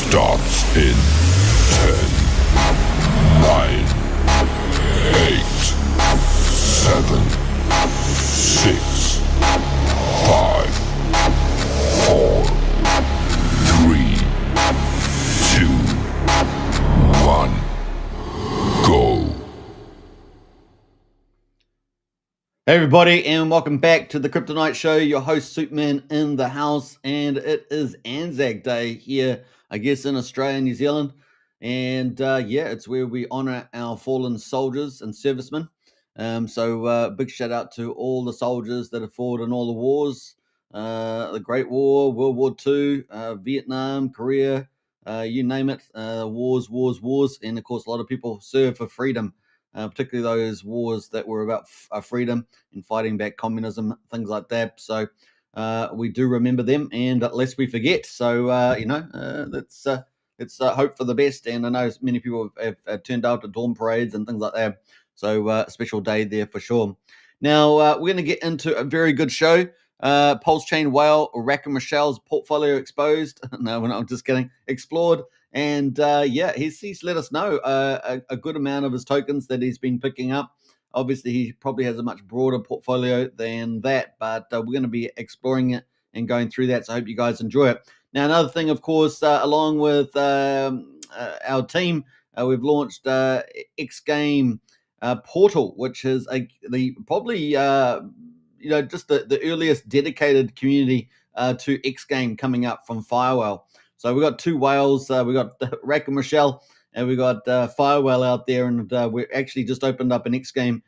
starts in 10, 9, 8, 7, 6, 5, 4, 3, 2, 1, go. Hey everybody, and welcome back to the Crypto Night Show. Your host Superman in the house, and it is Anzac Day here, I guess, in Australia and New Zealand. And it's where we honor our fallen soldiers and servicemen. So big shout out to all the soldiers that have fought in all the wars, the Great War, World War II, Vietnam, Korea, you name it, wars, and of course a lot of people serve for freedom. Particularly those wars that were about freedom and fighting back communism, things like that. So we do remember them, and lest we forget. So let's hope for the best. And I know many people have turned out to dawn parades and things like that. So a special day there for sure. Now we're going to get into a very good show. PulseChain whale Rackham Rishel's portfolio exposed. No, we're not. I'm just kidding. Explored. And he's let us know a good amount of his tokens that he's been picking up. Obviously, he probably has a much broader portfolio than that, but we're going to be exploring it and going through that. So I hope you guys enjoy it. Now, another thing, of course, along with our team, we've launched XGame Portal, which is probably just the earliest dedicated community to XGame coming up from Firewall. So we got two whales. We got Rackham Rishel and we got Firewall out there, and we actually just opened up an XGame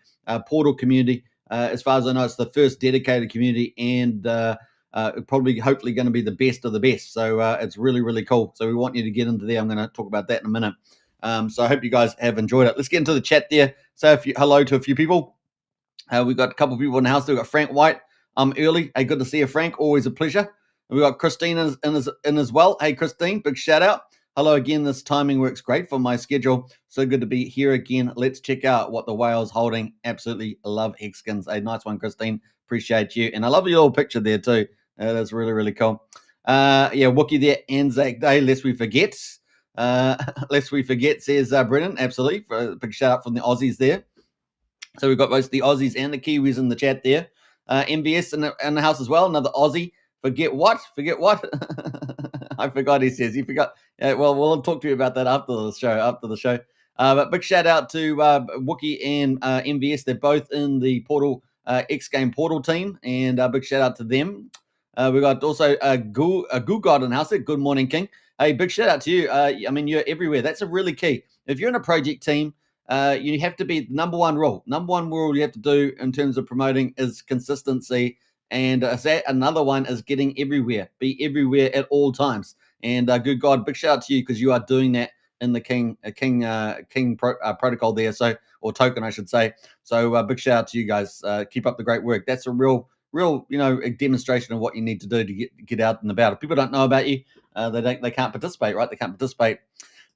Portal community. As far as I know, it's the first dedicated community, and probably, hopefully, going to be the best of the best. So it's really, really cool. So we want you to get into there. I'm going to talk about that in a minute. So I hope you guys have enjoyed it. Let's get into the chat there. So hello to a few people. We've got a couple of people in the house. We've got Frank White. Early. Hey, good to see you, Frank. Always a pleasure. We got Christine in as well. Hey, Christine, big shout out. Hello again. This timing works great for my schedule. So good to be here again. Let's check out what the whale's holding. Absolutely love Xskins. A nice one, Christine. Appreciate you. And I love your little picture there too. That's really, really cool. Wookie there. Anzac Day. Lest we forget, says Brennan. Absolutely. Big shout out from the Aussies there. So we've got both the Aussies and the Kiwis in the chat there. MBS in the house as well. Another Aussie. Forget what? I forgot, he says. He forgot. We'll talk to you about that after the show. But big shout out to Wookie and MVS. They're both in the Portal XGame Portal team, and big shout out to them. We got also a Goo God in the house there. Good morning, King. Hey, big shout out to you. You're everywhere. That's a really key. If you're in a project team, you have to be number one rule. Number one rule you have to do in terms of promoting is consistency. And another one is getting everywhere. Be everywhere at all times. And good God, big shout out to you because you are doing that in the King protocol there, or token, I should say. So big shout out to you guys. Keep up the great work. That's a real a demonstration of what you need to do to get out and about. If people don't know about you, they can't participate, right? They can't participate.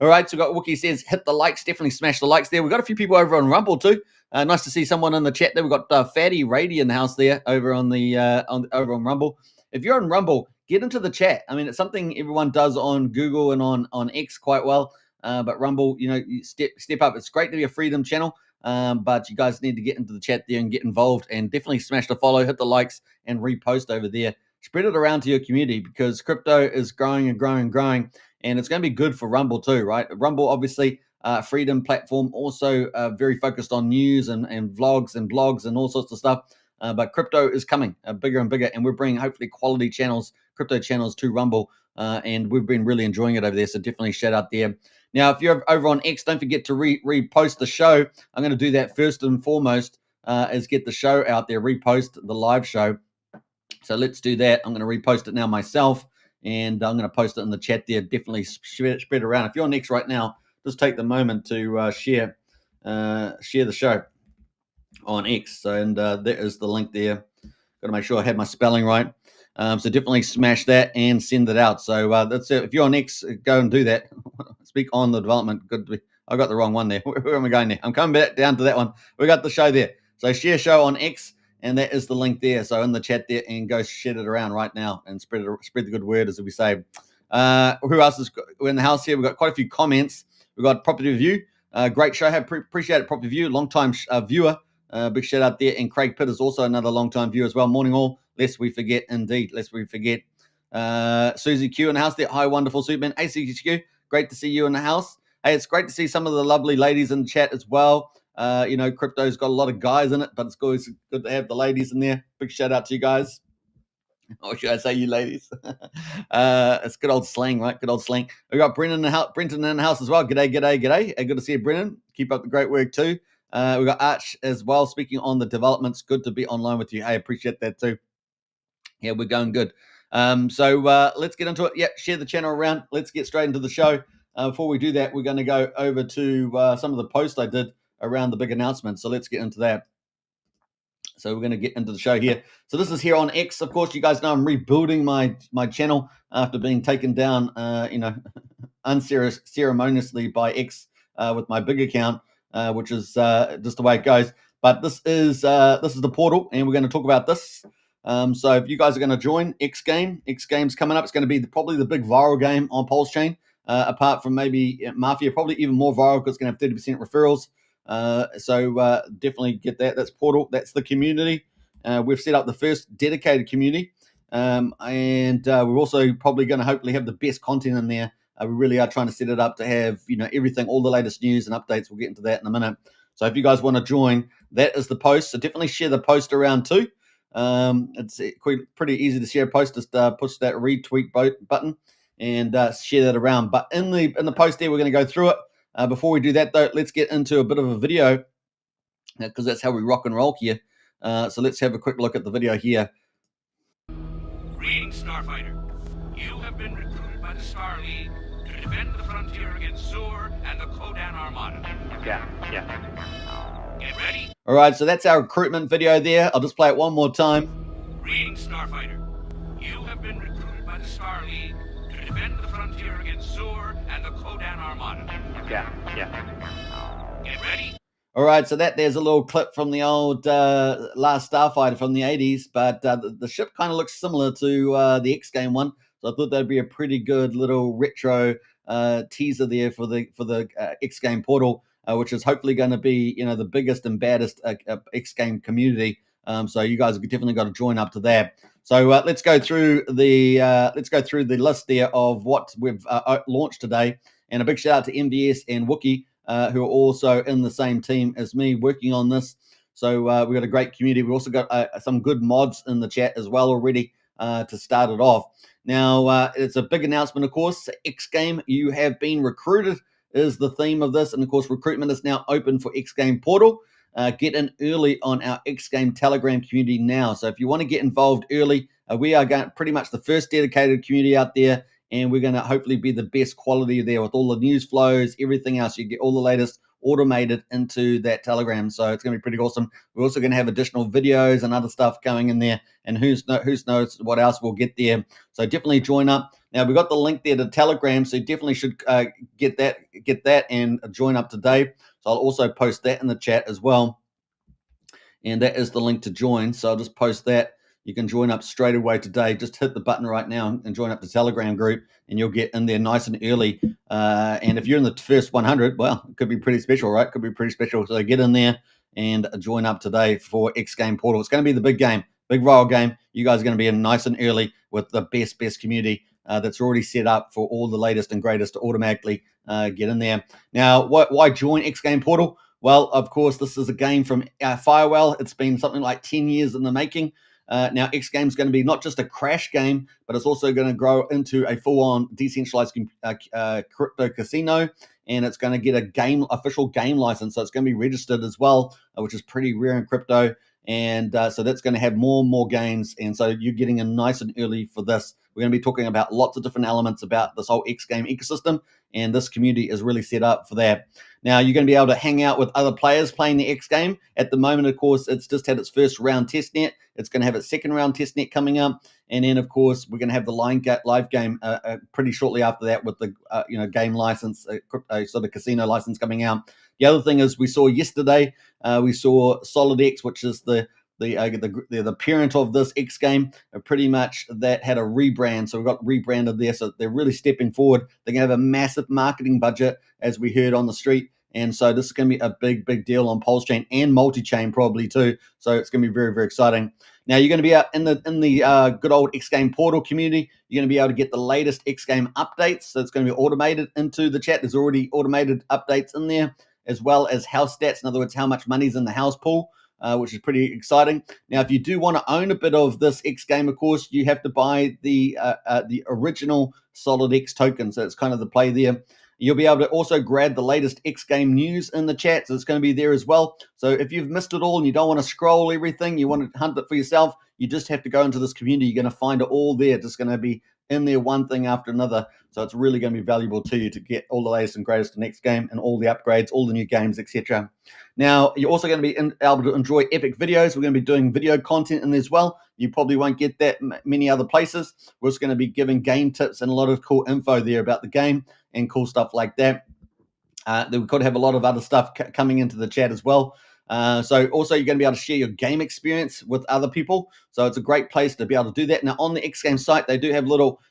All right, so we got Wookie says hit the likes, definitely smash the likes there. We've got a few people over on Rumble too. Nice to see someone in the chat there. We've got Fatty Rady in the house there over on the over on Rumble. If you're on Rumble, get into the chat. I mean, it's something everyone does on Google and on X quite well. But Rumble, you step up. It's great to be a freedom channel, but you guys need to get into the chat there and get involved, and definitely smash the follow, hit the likes, and repost over there. Spread it around to your community because crypto is growing and growing and growing. And it's going to be good for Rumble too, right? Rumble, obviously, freedom platform, also very focused on news and vlogs and blogs and all sorts of stuff. But crypto is coming bigger and bigger, and we're bringing hopefully quality channels, crypto channels to Rumble. And we've been really enjoying it over there. So definitely shout out there. Now, if you're over on X, don't forget to repost the show. I'm going to do that first and foremost, is get the show out there, repost the live show. So let's do that. I'm going to repost it now myself. And I'm going to post it in the chat there. Definitely spread it around. If you're on X right now, just take the moment to share the show on X. And there is the link there. Got to make sure I have my spelling right. So definitely smash that and send it out. So that's it. If you're on X, go and do that. Speak on the development. Good to be. I got the wrong one there. Where am I going there? I'm coming back down to that one. We got the show there. So share show on X. And that is the link there. So in the chat there, and go share it around right now and spread the good word, as we say. Who else is in the house here? We've got quite a few comments. We've got Property Review. Great show. Appreciate it, Property Review. Long-time viewer. Big shout out there. And Craig Pitt is also another long-time viewer as well. Morning all. Lest we forget, indeed. Lest we forget. Susie Q in the house there. Hi, wonderful Superman. Hey, Susie Q. Great to see you in the house. Hey, it's great to see some of the lovely ladies in the chat as well. Crypto's got a lot of guys in it, but it's always good to have the ladies in there. Big shout out to you guys. Or should I say you ladies? It's good old slang, right? Good old slang. We got Brenton in the house as well. G'day. Good to see you, Brennan. Keep up the great work too. We got Arch as well. Speaking on the developments, good to be online with you. I appreciate that too. Yeah, we're going good. So let's get into it. Yeah, share the channel around. Let's get straight into the show. Before we do that, we're going to go over to some of the posts I did around the big announcement. So let's get into that. So we're going to get into the show here. So this is here on X. Of course, you guys know I'm rebuilding my channel after being taken down, unceremoniously by X with my big account, which is just the way it goes. But this is the portal, and we're going to talk about this. So if you guys are going to join XGame's coming up. It's going to be probably the big viral game on PulseChain, apart from maybe Mafia, probably even more viral because it's going to have 30% referrals. So definitely get that. That's Portal. That's the community. We've set up the first dedicated community, and we're also probably going to hopefully have the best content in there. We really are trying to set it up to have everything, all the latest news and updates. We'll get into that in a minute. So if you guys want to join, that is the post. So definitely share the post around too. It's pretty easy to share a post. Just push that retweet button and share that around. But in the post there, we're going to go through it. Before we do that, though, let's get into a bit of a video because that's how we rock and roll here. So let's have a quick look at the video here. Greetings, Starfighter. You have been recruited by the Star League to defend the frontier against Zur and the Kodan Armada. Yeah. Get ready. All right, so that's our recruitment video there. I'll just play it one more time. Greetings, Starfighter. You have been recruited by the Star League to defend the frontier against Zur and the Kodan Armada. Yeah. Get ready. All right, so there's a little clip from the old Last Starfighter from the 80s, but the ship kind of looks similar to the X Game one. So I thought that'd be a pretty good little retro teaser there for the X Game Portal, which is hopefully going to be the biggest and baddest X Game community. So you guys have definitely got to join up to that. So let's go through the list there of what we've launched today. And a big shout out to MVS and Wookie, who are also in the same team as me working on this. So we've got a great community. We've also got some good mods in the chat as well already to start it off. Now, it's a big announcement, of course. XGame, you have been recruited is the theme of this. And, of course, recruitment is now open for XGame Portal. Get in early on our XGame Telegram community now. So if you want to get involved early, we are pretty much the first dedicated community out there. And we're going to hopefully be the best quality there with all the news flows, everything else. You get all the latest automated into that Telegram. So it's going to be pretty awesome. We're also going to have additional videos and other stuff going in there. And who knows what else we'll get there. So definitely join up. Now, we've got the link there to Telegram. So you definitely should get that and join up today. So I'll also post that in the chat as well. And that is the link to join. So I'll just post that. You can join up straight away today. Just hit the button right now and join up the Telegram group, and you'll get in there nice and early. And if you're in the first 100, well, it could be pretty special, right? Could be pretty special. So get in there and join up today for XGame Portal. It's going to be the big game, big viral game. You guys are going to be in nice and early with the best community that's already set up for all the latest and greatest to automatically get in there. Now, why join XGame Portal? Well, of course, this is a game from Firewell. It's been something like 10 years in the making. Now, XGame is going to be not just a crash game, but it's also going to grow into a full-on decentralized crypto casino, and it's going to get a official game license. So it's going to be registered as well, which is pretty rare in crypto. And so that's going to have more and more games. And so you're getting in nice and early for this. We're going to be talking about lots of different elements about this whole XGame ecosystem, and this community is really set up for that. Now, you're going to be able to hang out with other players playing the XGame. At the moment, of course, it's just had its first round testnet. It's going to have its second round testnet coming up. And then, of course, we're going to have the live game pretty shortly after that with the game license, sort of casino license coming out. The other thing is we saw yesterday, we saw SolidX, which is the the parent of this XGame, pretty much that had a rebrand. So we've got rebranded there. So they're really stepping forward. They're going to have a massive marketing budget, as we heard on the street. And so this is going to be a big deal on PulseChain and multi-chain probably too. So it's going to be very, very exciting. Now you're going to be out in the good old XGame Portal community. You're going to be able to get the latest XGame updates. So it's going to be automated into the chat. There's already automated updates in there, as well as house stats. In other words, how much money's in the house pool, which is pretty exciting. Now, if you do want to own a bit of this XGame, of course, you have to buy the original SolidX token. So it's kind of the play there. You'll be able to also grab the latest XGame news in the chat. So it's going to be there as well. So if you've missed it all and you don't want to scroll everything, you want to hunt it for yourself, you just have to go into this community. You're going to find it all there. It's just going to be in there, one thing after another. So it's really going to be valuable to you to get all the latest and greatest in XGame and all the upgrades, all the new games, etc. Now, you're also going to be able to enjoy epic videos. We're going to be doing video content in there as well. You probably won't get that many other places. We're just going to be giving game tips and a lot of cool info there about the game and cool stuff like that. Then we could have a lot of other stuff coming into the chat as well. So also you're going to be able to share your game experience with other people. So it's a great place to be able to do that. Now on the XGame site, they do have little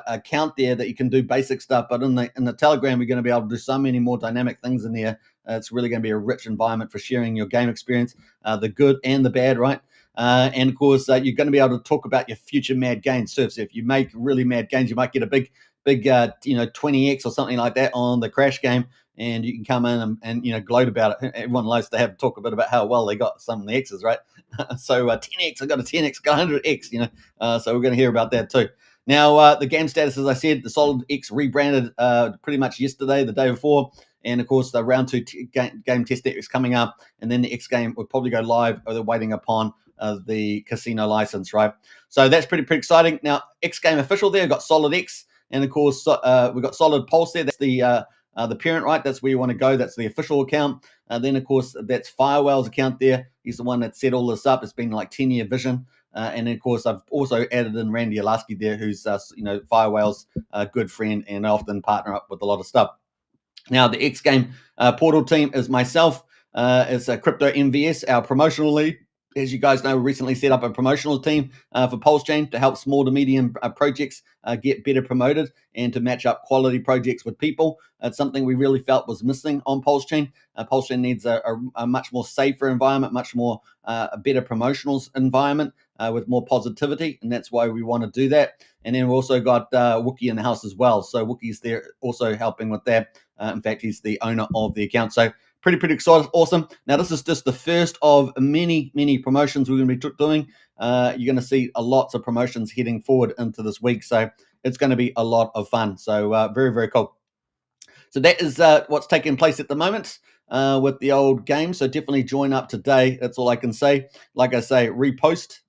account there that you can do basic stuff. But in the Telegram, you're going to be able to do so many more dynamic things in there. It's really going to be a rich environment for sharing your game experience, the good and the bad, right? And of course, you're going to be able to talk about your future mad gains too. So if you make really mad gains, you might get a big 20x or something like that on the crash game, and you can come in and gloat about it. Everyone likes to talk a bit about how well they got some of the X's, right? So 10x, I got a 10x, got 100x, so we're going to hear about that too. Now, the game status, as I said, the SolidX rebranded pretty much yesterday, the day before. And, of course, the round 2 game test net is coming up. And then the XGame will probably go live, or they're waiting upon the casino license, right? So that's pretty exciting. Now, XGame official there, we've got SolidX. And, of course, we've got Solid Pulse there. That's the parent, right? That's where you want to go. That's the official account. Then, of course, that's Firewell's account there. He's the one that set all this up. It's been like 10-year vision. And then, of course, I've also added in Randy Alaski there, who's, Firewell's good friend and often partner up with a lot of stuff. Now, the XGame Portal team is myself. It's a Crypto MVS, our promotional lead. As you guys know, we recently set up a promotional team for PulseChain to help small to medium projects get better promoted and to match up quality projects with people. It's something we really felt was missing on PulseChain. PulseChain needs a much more safer environment, much more a better promotional environment with more positivity, and that's why we want to do that. And then we've also got Wookie in the house as well. So Wookie's there also helping with that. In fact, he's the owner of the account. So pretty excited, awesome. Now, this is just the first of many promotions we're going to be doing. You're going to see lots of promotions heading forward into this week. So it's going to be a lot of fun. So very cool. So that is what's taking place at the moment with the old game. So definitely join up today. That's all I can say. Like I say, repost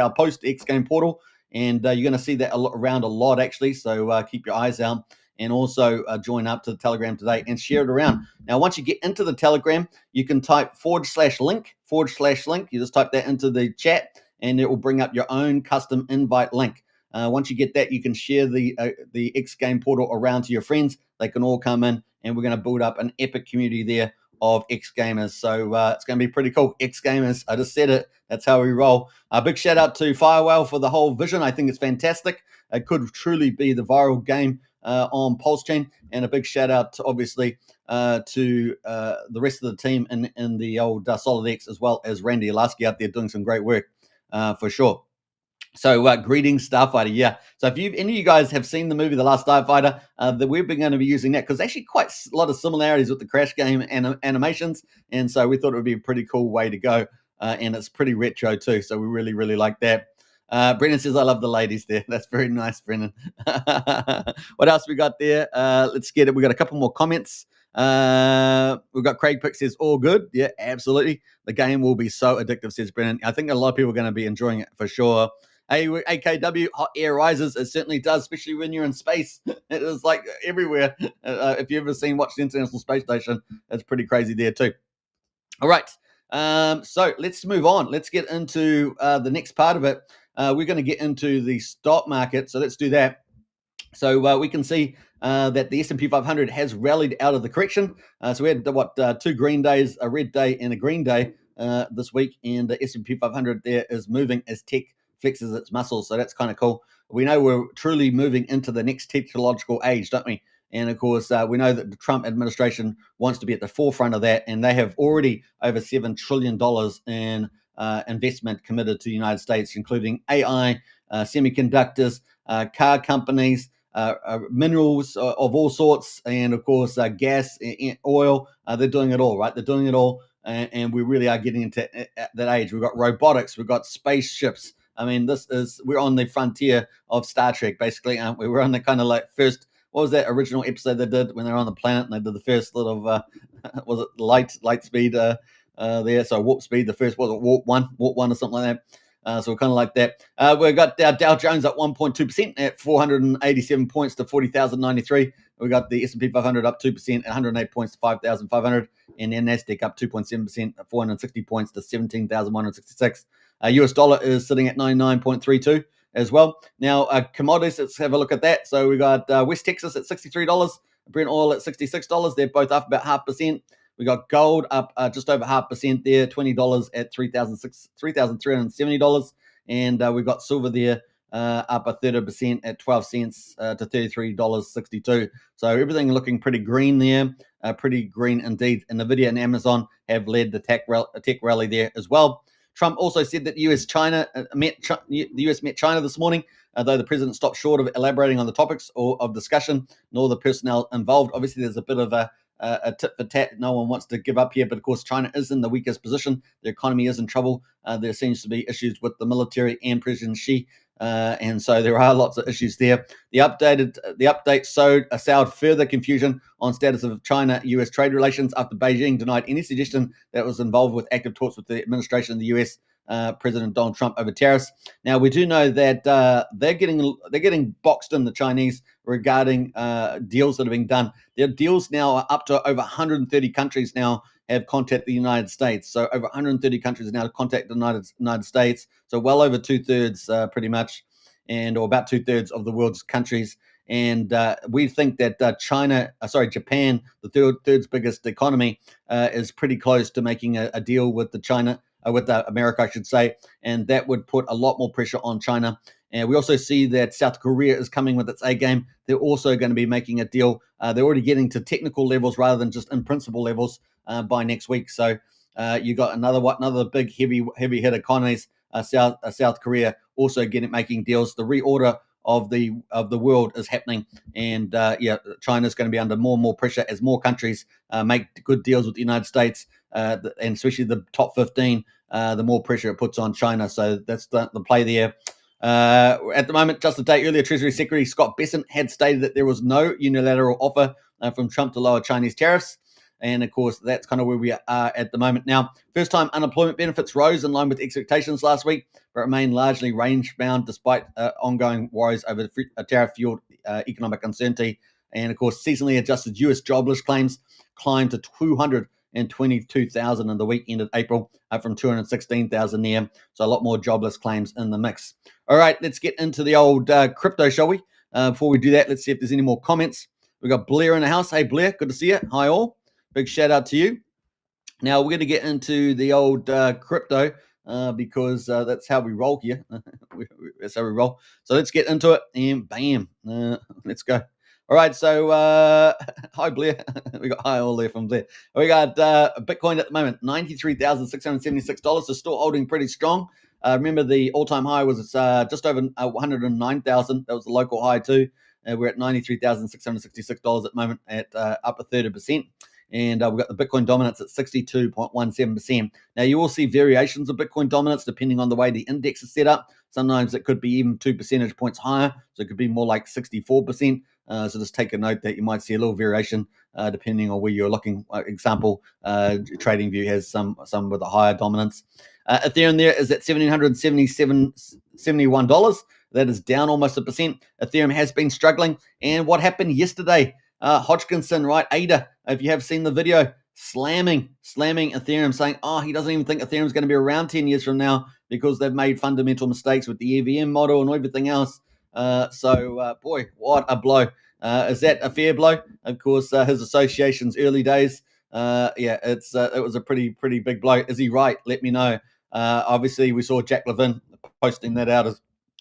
our post XGame Portal. And you're going to see that around a lot, actually. So keep your eyes out. And also join up to the Telegram today and share it around. Now, once you get into the Telegram, you can type /link. You just type that into the chat, and it will bring up your own custom invite link. Once you get that, you can share the XGame Portal around to your friends. They can all come in, and we're going to build up an epic community there of X-Gamers. So it's going to be pretty cool. X-Gamers, I just said it. That's how we roll. A big shout out to Firewell for the whole vision. I think it's fantastic. It could truly be the viral game on PulseChain, and a big shout out to, obviously to the rest of the team in the old SolidX, as well as Randy Alaski out there doing some great work for sure. So greetings, Starfighter. Yeah. So if any of you guys have seen the movie The Last Starfighter, we're going to be using that because actually quite a lot of similarities with the Crash game animations, and so we thought it would be a pretty cool way to go, and it's pretty retro too. So we really like that. Brennan says, I love the ladies there. That's very nice, Brennan. What else we got there? Let's get it. We got a couple more comments. We've got Craig Pick says, all good. Yeah, absolutely. The game will be so addictive, says Brennan. I think a lot of people are going to be enjoying it for sure. AKW, hot air rises. It certainly does, especially when you're in space. It is like everywhere. If you've ever watched the International Space Station, it's pretty crazy there too. All right. So let's move on. Let's get into the next part of it. We're going to get into the stock market. So let's do that. So we can see that the S&P 500 has rallied out of the correction. So we had 2 green days, a red day and a green day. this week, and the S&P 500 there is moving as tech flexes its muscles. So that's kind of cool. We know we're truly moving into the next technological age, don't we? And of course, we know that the Trump administration wants to be at the forefront of that, and they have already over $7 trillion in investment committed to the United States, including AI, semiconductors, car companies, minerals of all sorts, and of course, gas, oil. They're doing it all, right? They're doing it all, and we really are getting into that age. We've got robotics, we've got spaceships. I mean, we're on the frontier of Star Trek, basically. We're on the kind of like first. What was that original episode they did when they were on the planet and they did the first little was it light speed there? So warp speed. The first was it warp one or something like that. So we're kind of like that. We've got our Dow Jones up 1.2% at 487 points to 40,093. We got the S&P 500 up 2% at 108 points to 5,500, and then Nasdaq up 2.7% at 460 points to 17,166. US dollar is sitting at 99.32 as well. Now, commodities, let's have a look at that. So we got West Texas at $63, Brent oil at $66. They're both up about 0.5%. We got gold up just over 0.5% there, $20 at $3,370. And we got silver there up 1/3% at 12 cents to $33.62. So everything looking pretty green there, pretty green indeed. And NVIDIA and Amazon have led the tech rally there as well. Trump also said that the US met China this morning, though the president stopped short of elaborating on the topics or of discussion, nor the personnel involved. Obviously, there's a bit of a tit for tat. No one wants to give up here, but of course, China is in the weakest position. The economy is in trouble. There seems to be issues with the military and President Xi. And so there are lots of issues there. The update sowed further confusion on status of China-US trade relations after Beijing denied any suggestion that it was involved with active talks with the administration of the US President Donald Trump over tariffs. Now we do know that they're getting boxed in, the Chinese, regarding deals that are being done. Their deals now are up to over 130 countries now have contacted the United States. So over 130 countries now contacted the United States. So well over 2/3 pretty much, or about 2/3 of the world's countries. And we think that Japan, the third biggest economy, is pretty close to making a deal with America, I should say. And that would put a lot more pressure on China. And we also see that South Korea is coming with its A game. They're also going to be making a deal. They're already getting to technical levels rather than just in principle levels by next week. So you got another big heavy hit economies. South Korea also making deals. The reorder of the world is happening, and China's going to be under more and more pressure as more countries make good deals with the United States, and especially the top 15. The more pressure it puts on China. So that's the play there. At the moment, just a day earlier, Treasury Secretary Scott Bessent had stated that there was no unilateral offer from Trump to lower Chinese tariffs. And of course, that's kind of where we are at the moment now. First-time unemployment benefits rose in line with expectations last week, but remain largely range-bound despite ongoing worries over tariff-fueled economic uncertainty. And of course, seasonally adjusted US jobless claims climbed to 222,000 in the week ended April, up from 216,000 there. So a lot more jobless claims in the mix. All right, let's get into the old crypto, shall we? Before we do that, let's see if there's any more comments. We've got Blair in the house. Hey, Blair, good to see you. Hi, all. Big shout out to you. Now, we're going to get into the old crypto because that's how we roll here. That's how we roll. So let's get into it, and bam, let's go. All right, so hi, Blair. We got hi all there from Blair. We got Bitcoin at the moment, $93,676. So still holding pretty strong. Remember, the all-time high was just over 109,000. That was the local high too. We're at $93,666 at the moment, at up 1/3%. And we've got the Bitcoin dominance at 62.17%. Now, you will see variations of Bitcoin dominance depending on the way the index is set up. Sometimes it could be even 2 percentage points higher. So it could be more like 64%. So just take a note that you might see a little variation depending on where you're looking. Example, TradingView has some with a higher dominance. Ethereum there is at $771. That is down almost 1%. Ethereum has been struggling. And what happened yesterday? Hodgkinson, right? Ada, if you have seen the video, slamming Ethereum, saying, he doesn't even think Ethereum is going to be around 10 years from now because they've made fundamental mistakes with the EVM model and everything else. Boy, what a blow. Is that a fair blow? Of course, his association's early days. it was a pretty big blow. Is he right? Let me know. Obviously, we saw Jack Levin posting that out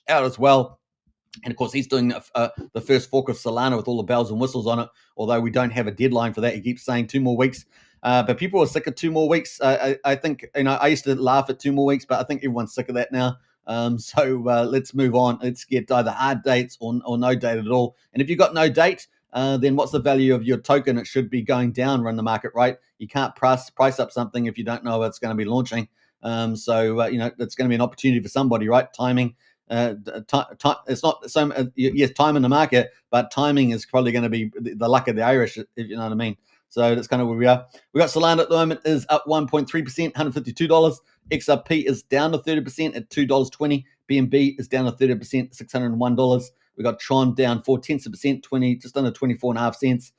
as well. And of course, he's doing the first fork of Solana with all the bells and whistles on it, although we don't have a deadline for that. He keeps saying 2 more weeks. But people are sick of 2 more weeks. I think, I used to laugh at 2 more weeks, but I think everyone's sick of that now. So let's move on. Let's get either hard dates or no date at all. And if you've got no date, then what's the value of your token? It should be going down in the market, right? You can't price up something if you don't know it's going to be launching. It's going to be an opportunity for somebody, right? Timing. It's not so yes, time in the market, but timing is probably going to be the luck of the Irish, if you know what I mean. So that's kind of where we are. We got Solana at the moment is up 1.3%, $152. XRP is down to 30% at $2.20. BNB is down to 30%, $601. We got Tron down 0.4%, just under 24.5 cents.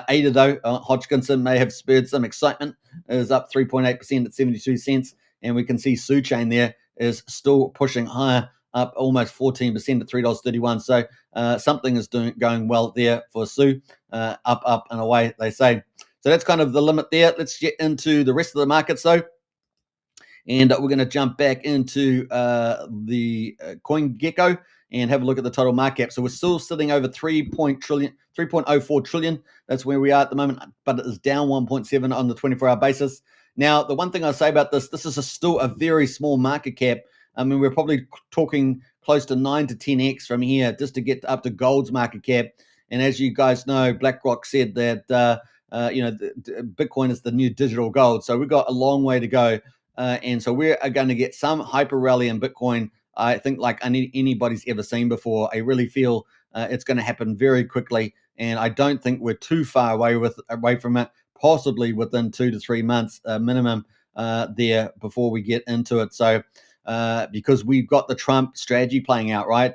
ADA though, Hodgkinson may have spurred some excitement. Is up 3.8% at 72 cents, and we can see SuChain there is still pushing higher, up almost 14% at $3.31. So something is going well there for Su. Up and away, they say. So that's kind of the limit there. Let's get into the rest of the markets, though. And we're going to jump back into the CoinGecko and have a look at the total market cap. So we're still sitting over 3.04 trillion. That's where we are at the moment, but it is down 1.7 on the 24-hour basis. Now, the one thing I'll say about this is still a very small market cap. I mean, we're probably talking close to 9 to 10x from here just to get up to gold's market cap. And as you guys know, BlackRock said that Bitcoin is the new digital gold. So we've got a long way to go, and so we are going to get some hyper rally in Bitcoin. I think like anybody's ever seen before. I really feel it's going to happen very quickly, and I don't think we're too far away from it. Possibly within 2 to 3 months minimum there before we get into it. So. Because we've got the Trump strategy playing out, right?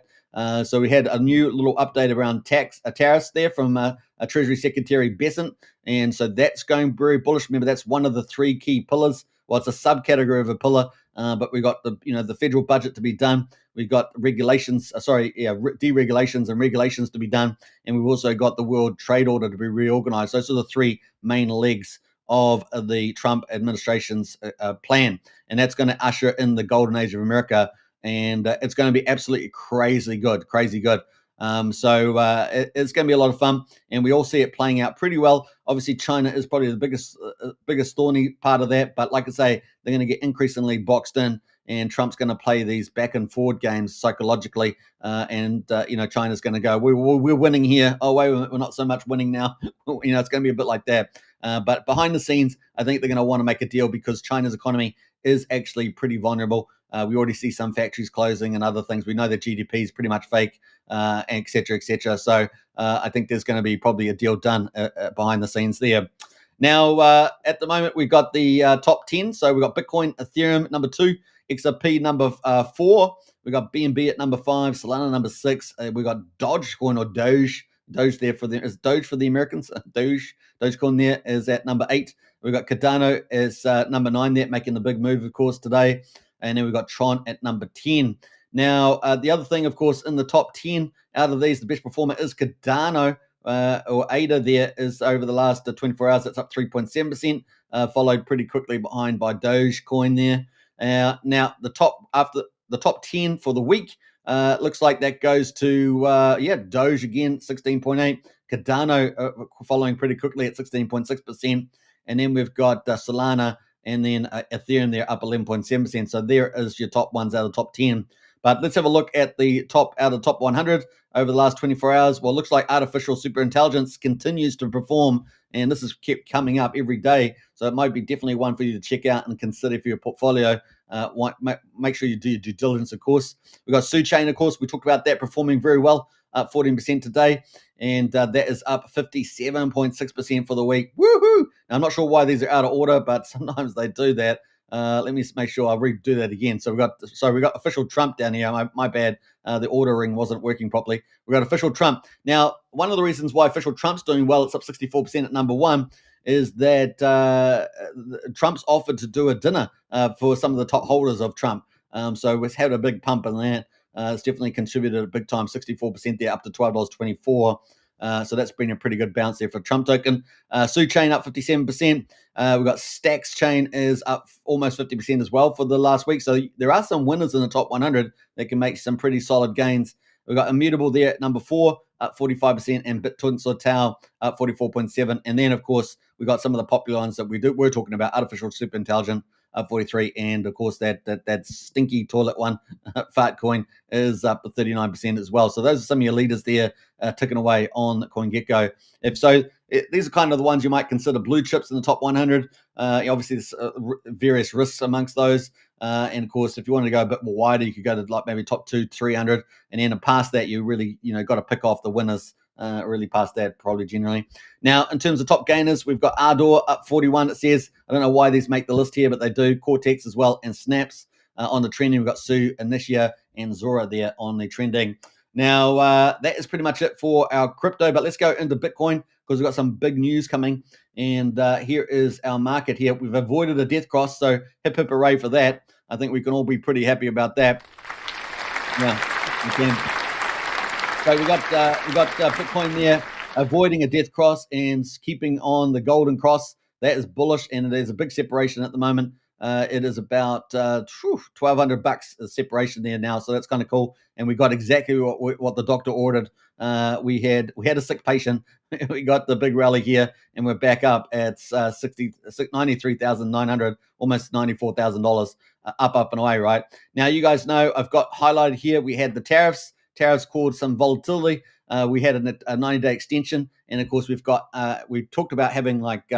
So we had a new little update around tariffs there from Treasury Secretary Besant, and so that's going very bullish. Remember, that's one of the 3 key pillars. Well, it's a subcategory of a pillar, but we got the federal budget to be done. We've got deregulations and regulations to be done, and we've also got the World Trade Order to be reorganized. Those are the 3 main legs of the Trump administration's plan, and that's going to usher in the golden age of America, and it's going to be absolutely crazy good. So it's going to be a lot of fun, and we all see it playing out pretty well. Obviously, China is probably the biggest thorny part of that, but like I say, they're going to get increasingly boxed in, and Trump's going to play these back and forward games psychologically, and China's going to go, we're winning here. Oh wait, we're not so much winning now. It's going to be a bit like that. But behind the scenes, I think they're going to want to make a deal because China's economy is actually pretty vulnerable. We already see some factories closing and other things. We know that GDP is pretty much fake, et cetera, et cetera. So I think there's going to be probably a deal done behind the scenes there. Now, at the moment, we've got the top 10. So we've got Bitcoin, Ethereum, number 2, XRP, number 4. We've got BNB at number 5, Solana, number 6. We've got Dogecoin or Doge there is Doge for the Americans. Dogecoin there is at number 8. We've got Cardano as number 9 there, making the big move, of course, today. And then we've got Tron at number 10. Now, the other thing, of course, in the top 10 out of these, the best performer is Cardano, or ADA there is over the last 24 hours. It's up 3.7%, followed pretty quickly behind by Dogecoin there. Now, after the top 10 for the week, looks like that goes to, Doge again, 16.8. Cardano following pretty quickly at 16.6%. And then we've got Solana and then Ethereum there up 11.7%. So there is your top ones out of the top 10. But let's have a look at the top 100 over the last 24 hours. Well, it looks like artificial superintelligence continues to perform, and this has kept coming up every day. So it might be definitely one for you to check out and consider for your portfolio. Make sure you do your due diligence, of course. We've got SuChain, of course. We talked about that performing very well, up 14% today, and that is up 57.6% for the week. Woohoo! Now, I'm not sure why these are out of order, but sometimes they do that. Let me make sure I'll redo that again. So we got official Trump down here. My bad. The ordering wasn't working properly. We got official Trump. Now, one of the reasons why official Trump's doing well, it's up 64% at number 1, is that Trump's offered to do a dinner for some of the top holders of Trump. So we've had a big pump in that. It's definitely contributed a big time, 64% there, up to $12.24. So that's been a pretty good bounce there for Trump token. Su Chain up 57%. We've got Stacks Chain is up almost 50% as well for the last week. So there are some winners in the top 100 that can make some pretty solid gains. We've got Immutable there at number 4, up 45%, and BitTorrent Tau up 44.7%. And then, of course, we got some of the popular ones that we're talking about, Artificial Super Intelligent up 43%, and of course that stinky toilet one, Fartcoin, is up 39% as well. So those are some of your leaders there, ticking away on CoinGecko. These are kind of the ones you might consider blue chips in the top 100. Obviously, there's various risks amongst those. And of course, if you want to go a bit more wider, you could go to like maybe top 200-300, and then past that, you really got to pick off the winners. Really past that, probably generally. Now, in terms of top gainers, we've got Ardor up 41. It says, I don't know why these make the list here, but they do. Cortex as well, and Snaps on the trending. We've got Su, Initia, and Zora there on the trending. Now, that is pretty much it for our crypto, but let's go into Bitcoin because we've got some big news coming. And here is our market here. We've avoided a death cross, so hip, hip, hooray for that. I think we can all be pretty happy about that. Yeah, we can. So we got Bitcoin there avoiding a death cross and keeping on the golden cross. That is bullish, and there's a big separation at the moment. It is about $1,200 separation there now, so that's kind of cool. And we got exactly what the doctor ordered. We had a sick patient. We got the big rally here, and we're back up at $93,900, almost $94,000, up and away. Right now, you guys know I've got highlighted here. We had the tariffs. Tariffs caused some volatility. We had a 90-day extension, and of course we talked about having like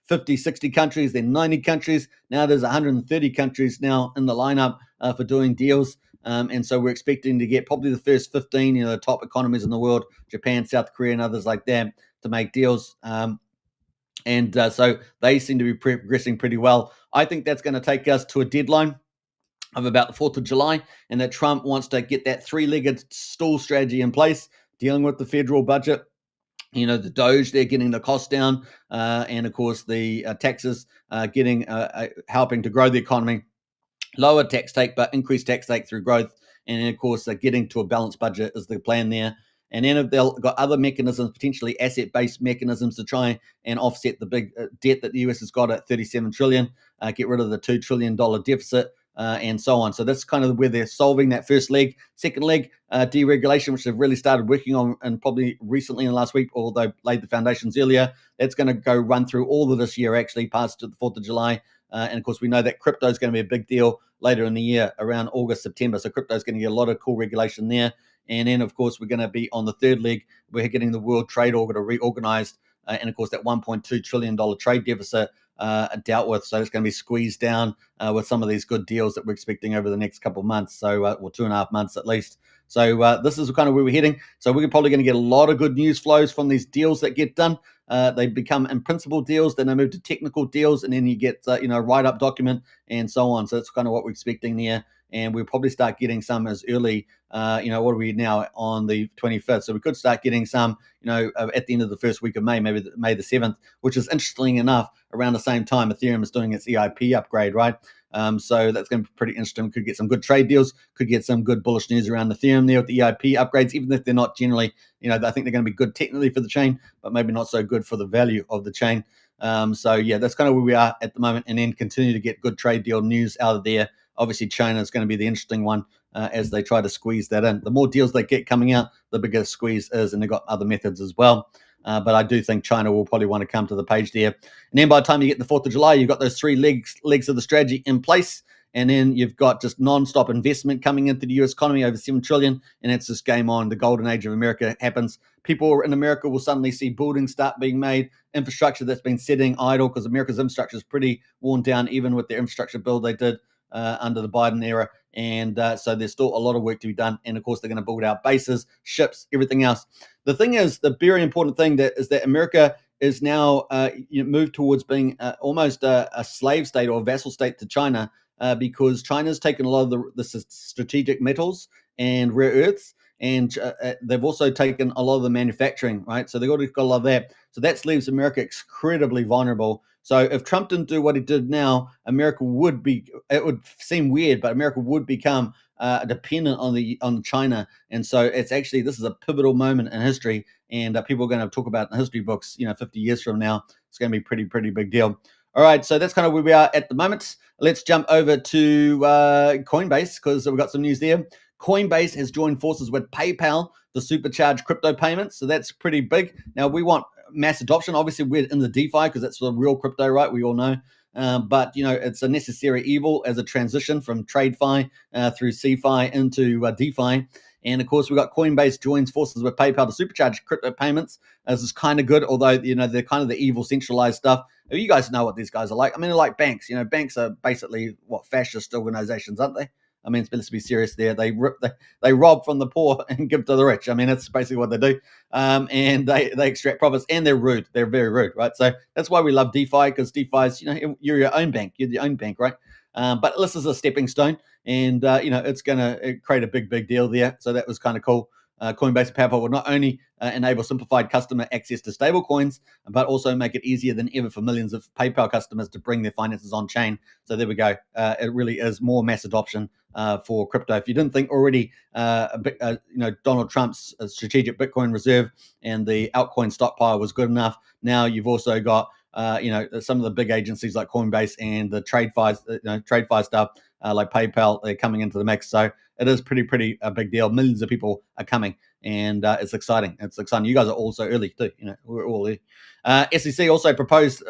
50, 60 countries, then 90 countries. Now there's 130 countries now in the lineup for doing deals, and so we're expecting to get probably the first 15, the top economies in the world, Japan, South Korea, and others like that, to make deals. So they seem to be progressing pretty well. I think that's going to take us to a deadline of about the 4th of July, and that Trump wants to get that three-legged stool strategy in place, dealing with the federal budget, the Doge, they're getting the costs down, and of course the taxes getting helping to grow the economy, lower tax take, but increased tax take through growth, and then of course getting to a balanced budget is the plan there. And then if they've got other mechanisms, potentially asset-based mechanisms, to try and offset the big debt that the US has got at $37 trillion, get rid of the $2 trillion deficit, and so on. So that's kind of where they're solving that first leg. Second leg, deregulation, which they've really started working on, and probably recently in the last week, although laid the foundations earlier. That's going to go run through all of this year, actually, past the 4th of July. And of course, we know that crypto is going to be a big deal later in the year, around August, September. So crypto is going to get a lot of cool regulation there. And then, of course, we're going to be on the third leg. We're getting the World Trade Order reorganized. And of course, that $1.2 trillion trade deficit dealt with. So it's going to be squeezed down with some of these good deals that we're expecting over the next couple of months. So, or 2.5 months at least. So this is kind of where we're heading. So we're probably going to get a lot of good news flows from these deals that get done. They become in principle deals, then they move to technical deals, and then you get write-up document and so on. So that's kind of what we're expecting there. And we'll probably start getting some as early, what are we now on the 25th? So we could start getting some, at the end of the first week of May, maybe May the 7th, which is interesting enough. Around the same time, Ethereum is doing its EIP upgrade, right? So that's going to be pretty interesting. We could get some good trade deals, could get some good bullish news around Ethereum there with the EIP upgrades, even if they're not generally, I think they're going to be good technically for the chain, but maybe not so good for the value of the chain. So yeah, that's kind of where we are at the moment, and then continue to get good trade deal news out of there. Obviously, China is going to be the interesting one as they try to squeeze that in. The more deals they get coming out, the bigger the squeeze is, and they've got other methods as well. But I do think China will probably want to come to the page there. And then by the time you get the 4th of July, you've got those three legs of the strategy in place. And then you've got just non-stop investment coming into the US economy, over $7 trillion. And it's just game on. The golden age of America happens. People in America will suddenly see buildings start being made, infrastructure that's been sitting idle, because America's infrastructure is pretty worn down, even with the infrastructure bill they did under the Biden era. And so there's still a lot of work to be done. And of course, they're going to build out bases, ships, everything else. The thing is, the very important thing is that America is now moved towards being almost a slave state or a vassal state to China, because China's taken a lot of the strategic metals and rare earths, and they've also taken a lot of the manufacturing, right? So they've got a lot of that. So that leaves America incredibly vulnerable. So if Trump didn't do what he did now, America would be, it would seem weird, but America would become dependent on China. And so it's actually, this is a pivotal moment in history. and people are going to talk about it in history books, 50 years from now. It's going to be pretty big deal. All right, so that's kind of where we are at the moment. Let's jump over to Coinbase, because we've got some news there. Coinbase has joined forces with PayPal to supercharge crypto payments, so that's pretty big. Now, we want mass adoption. Obviously, we're in the DeFi because that's the real crypto, right? We all know. But, it's a necessary evil as a transition from TradeFi through CeFi into DeFi. And, of course, we've got Coinbase joins forces with PayPal to supercharge crypto payments. This is kind of good, although, they're kind of the evil centralized stuff. You guys know what these guys are like. I mean, they're like banks. Banks are basically, fascist organizations, aren't they? I mean, let's be serious there. They rob from the poor and give to the rich. I mean, that's basically what they do. And they extract profits, and they're rude. They're very rude, right? So that's why we love DeFi, because DeFi is, you're your own bank. You're your own bank, right? But this is a stepping stone, and, it's going to create a big deal there. So that was kind of cool. Coinbase and PayPal will not only enable simplified customer access to stable coins, but also make it easier than ever for millions of PayPal customers to bring their finances on chain. So there we go. It really is more mass adoption for crypto. If you didn't think already, Donald Trump's strategic Bitcoin reserve and the altcoin stockpile was good enough, now you've also got some of the big agencies like Coinbase and the TradeFi stuff like PayPal, they're coming into the mix. So it is pretty a big deal. Millions of people are coming, and it's exciting. It's exciting. You guys are all so early too. We're all early. SEC also postpones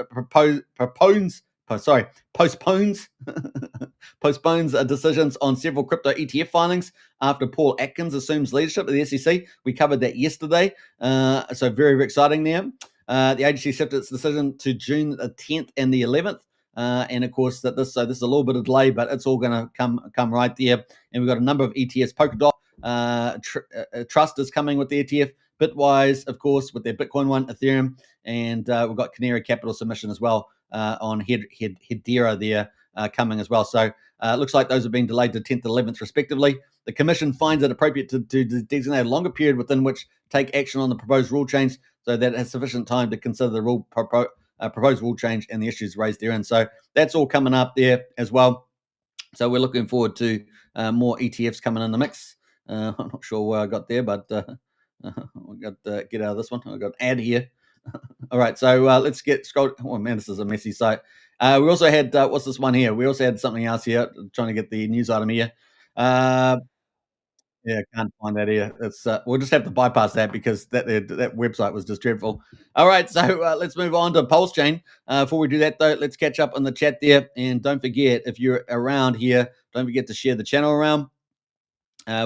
decisions on several crypto ETF filings after Paul Atkins assumes leadership of the SEC. We covered that yesterday. So very exciting there. The agency shifted its decision to June the 10th and the 11th. And of course, this is a little bit of delay, but it's all going to come right there. And we've got a number of ETFs. Polkadot Trust is coming with the ETF. Bitwise, of course, with their Bitcoin one, Ethereum, and we've got Canary Capital submission as well on Hedera there coming as well. So it looks like those have been delayed to 10th and 11th respectively. The Commission finds it appropriate to designate a longer period within which take action on the proposed rule change, so that it has sufficient time to consider the proposed rule change and the issues raised therein. So that's all coming up there as well. So we're looking forward to more ETFs coming in the mix. I'm not sure where I got there, but we got get out of this one. I got ad here. All right, so let's get scrolled. Oh man, this is a messy site. We also had what's this one here? We also had something else here. Trying to get the news item here. Yeah, can't find that here. It's we'll just have to bypass that because that website was just dreadful. All right, so let's move on to PulseChain. Before we do that, though, let's catch up on the chat there, and don't forget, if you're around here, don't forget to share the channel around.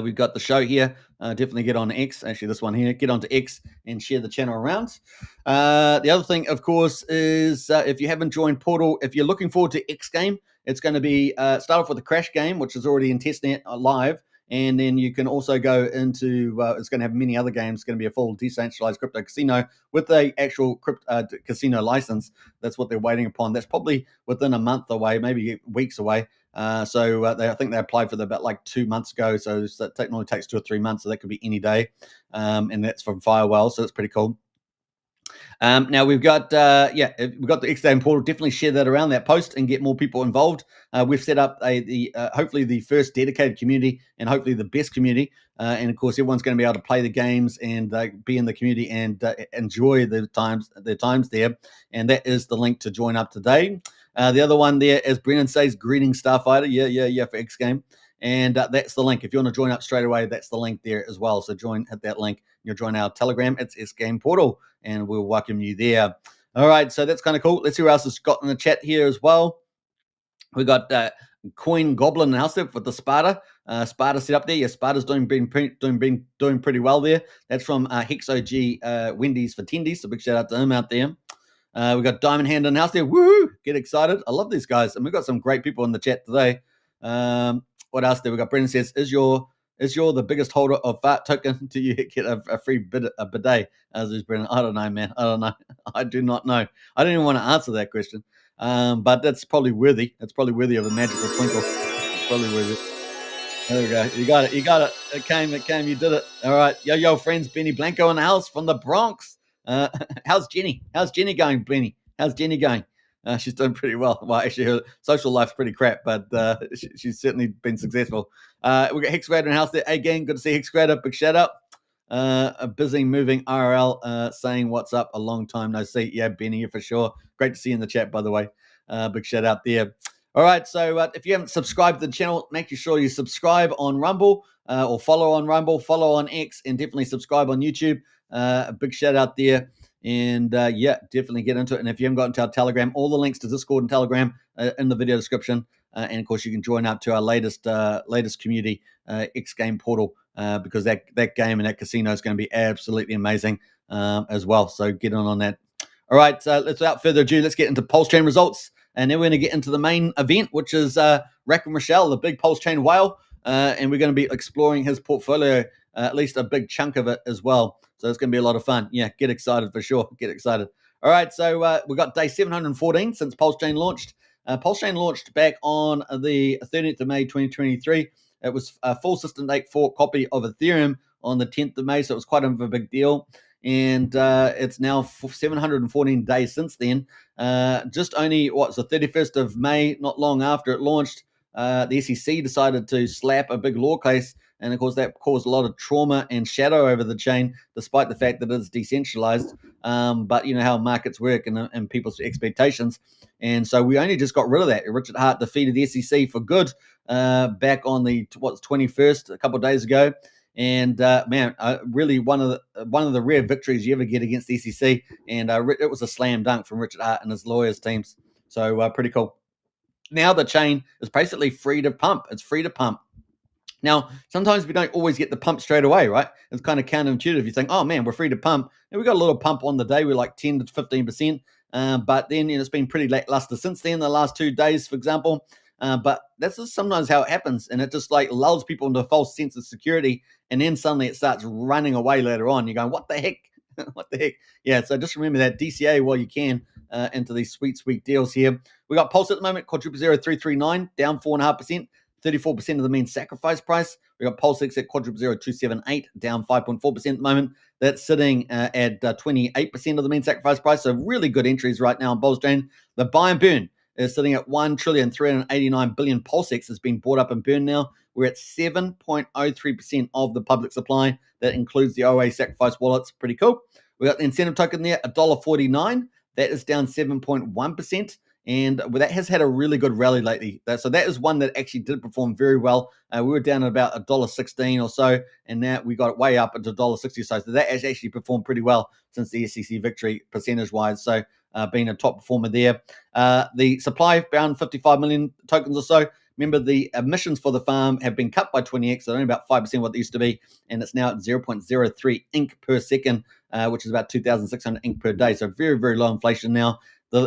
We've got the show here. Definitely get on X. Actually, this one here. Get onto X and share the channel around. The other thing, of course, is if you haven't joined Portal, if you're looking forward to XGame, it's going to be start off with the Crash game, which is already in testnet live. And then you can also go into, it's going to have many other games. It's going to be a full decentralized crypto casino with a actual casino license. That's what they're waiting upon. That's probably within a month away, maybe weeks away. I think they applied for that about like 2 months ago. So that technically takes 2 or 3 months. So that could be any day. And that's from Firewall. So it's pretty cool. Now we've got the XGame Portal. Definitely share that around that post and get more people involved. We've set up hopefully the first dedicated community and hopefully the best community. And of course, everyone's going to be able to play the games and be in the community and enjoy their times there. And that is the link to join up today. The other one there, as Brennan says, greetings Starfighter. Yeah, for XGame. And that's the link. If you want to join up straight away, that's the link there as well. So hit that link. You'll join our Telegram. It's XGame Portal, and we'll welcome you there. All right, so that's kind of cool. Let's see who else has got in the chat here as well. We got Coin Goblin announced it with the Sparta. Sparta set up there. Yeah, Sparta's doing pretty well there. That's from HexOG Wendy's for Tendies. So big shout out to him out there. We got Diamond Hand announced there. Woohoo! Get excited. I love these guys. And we've got some great people in the chat today. What else there? We got Brendan says, is your the biggest holder of fart token? Do you get a free bidet? As is Brendan. I don't know, man. I don't know. I do not know. I don't even want to answer that question. But that's probably worthy. It's probably worthy of a magical twinkle. It's probably worthy. There we go. You got it. It came. You did it. All right. Yo, friends. Benny Blanco in the house from the Bronx. How's Jenny? How's Jenny going, Benny? How's Jenny going? She's done pretty well. Well, actually, her social life's pretty crap, but she's certainly been successful. We've got Hexgrader in the house there. Again, good to see Hexgrader. Big shout out. Busy moving RL, saying what's up, a long time no see. Yeah, Benny, for sure. Great to see you in the chat, by the way. Big shout out there. All right, so if you haven't subscribed to the channel, make sure you subscribe on Rumble or follow on Rumble, follow on X, and definitely subscribe on YouTube. A big shout out there. And yeah, definitely get into it. And if you haven't got into our Telegram, all the links to Discord and Telegram in the video description. And of course, you can join up to our latest community, XGame Portal, because that game and that casino is going to be absolutely amazing as well. So get on that. All right, let's without further ado, let's get into PulseChain results. And then we're going to get into the main event, which is Rackham Rishel, the big PulseChain whale. And we're going to be exploring his portfolio, at least a big chunk of it as well. So it's going to be a lot of fun. Yeah, get excited for sure. Get excited. All right, so we've got day 714 since PulseChain launched. PulseChain launched back on the 13th of May, 2023. It was a full system date fork copy of Ethereum on the 10th of May, so it was quite a big deal. And it's now 714 days since then. Just only, what's the 31st of May, not long after it launched, the SEC decided to slap a big law case. And of course, that caused a lot of trauma and shadow over the chain, despite the fact that it's decentralized. But you know how markets work and people's expectations. And so we only just got rid of that. Richard Hart defeated the SEC for good back on the 21st, a couple of days ago. And man, really one of the rare victories you ever get against the SEC. And it was a slam dunk from Richard Hart and his lawyers teams. So pretty cool. Now the chain is basically free to pump. It's free to pump. Now, sometimes we don't always get the pump straight away, right? It's kind of counterintuitive. You think, oh man, we're free to pump. And we got a little pump on the day. We're like 10 to 15%. But then it's been pretty lackluster since then, the last 2 days, for example. But that's just sometimes how it happens. And it just like lulls people into a false sense of security. And then suddenly it starts running away later on. You're going, what the heck? What the heck? Yeah, so just remember that DCA while you can into these sweet deals here. We got Pulse at the moment, quadruple 0339, down 4.5%. 34% of the mean sacrifice price. We got PulseX at quadruple 0278, down 5.4% at the moment. That's sitting at 28% of the mean sacrifice price. So really good entries right now on PulseChain. The buy and burn is sitting at 1,389 billion. PulseX has been bought up and burned now. We're at 7.03% of the public supply. That includes the OA sacrifice wallets. Pretty cool. We got the incentive token there, $1.49. That is down 7.1%. And that has had a really good rally lately. So that is one that actually did perform very well. We were down at about $1.16 or so, and now we got it way up at $1.60 or so. So that has actually performed pretty well since the SEC victory percentage-wise. So being a top performer there. The supply, around 55 million tokens or so. Remember, the emissions for the farm have been cut by 20x, so only about 5% what they used to be, and it's now at 0.03 ink per second, which is about 2,600 ink per day. So very, very low inflation now.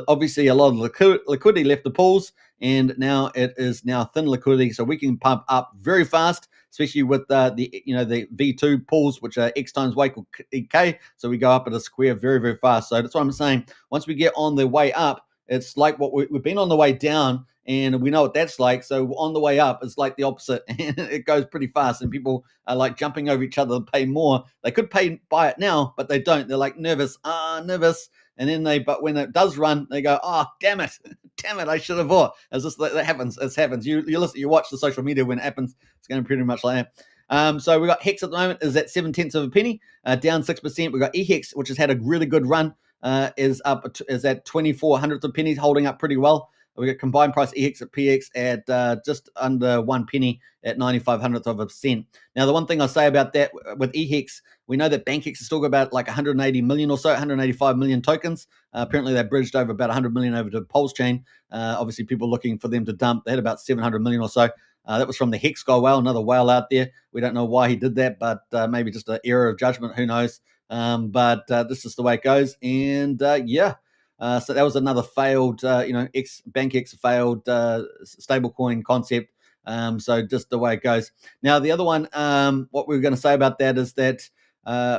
Obviously, a lot of liquidity left the pools, and now it is thin liquidity, so we can pump up very fast, especially with the V2 pools, which are X times Y equal K. So we go up at a square very, very fast. So that's what I'm saying. Once we get on the way up, it's like what we've been on the way down, and we know what that's like. So on the way up, it's like the opposite, and it goes pretty fast, and people are like jumping over each other to pay more. They could buy it now, but they don't. They're like nervous. And then but when it does run, they go, oh, damn it, I should have bought. It's just that happens. It happens. You listen, you watch the social media when it happens. It's going to be pretty much like that. So we got Hex at the moment is at 0.7 of a penny, down 6%. We got eHex, which has had a really good run, is at 24 hundredths of pennies, holding up pretty well. We got combined price EX at PX at just under 1 penny at 95 hundredths of a cent. Now, the one thing I'll say about that with EHEX, we know that BankX is still got about like 180 million or so, 185 million tokens. Apparently, they bridged over about 100 million over to PulseChain. Obviously, people looking for them to dump. They had about 700 million or so. That was from the Hex guy whale, another whale out there. We don't know why he did that, but maybe just an error of judgment. Who knows? But this is the way it goes. And yeah. So that was another failed, BankX failed stablecoin concept. So just the way it goes. Now, the other one, what we were going to say about that is that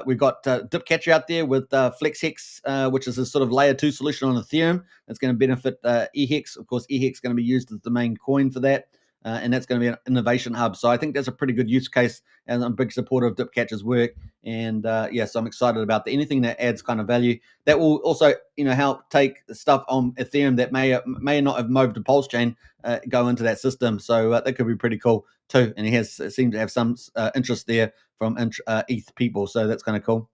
we've got Dipcatcher out there with FlexHex, which is a sort of layer 2 solution on Ethereum. That's going to benefit eHex. Of course, eHex is going to be used as the main coin for that. and that's going to be an innovation hub. So I think that's a pretty good use case, and I'm a big supporter of Dipcatcher's work. And so I'm excited about that. Anything that adds kind of value that will also, help take stuff on Ethereum that may not have moved to PulseChain, go into that system. So that could be pretty cool too. And he seemed to have some interest there from ETH people. So that's kind of cool.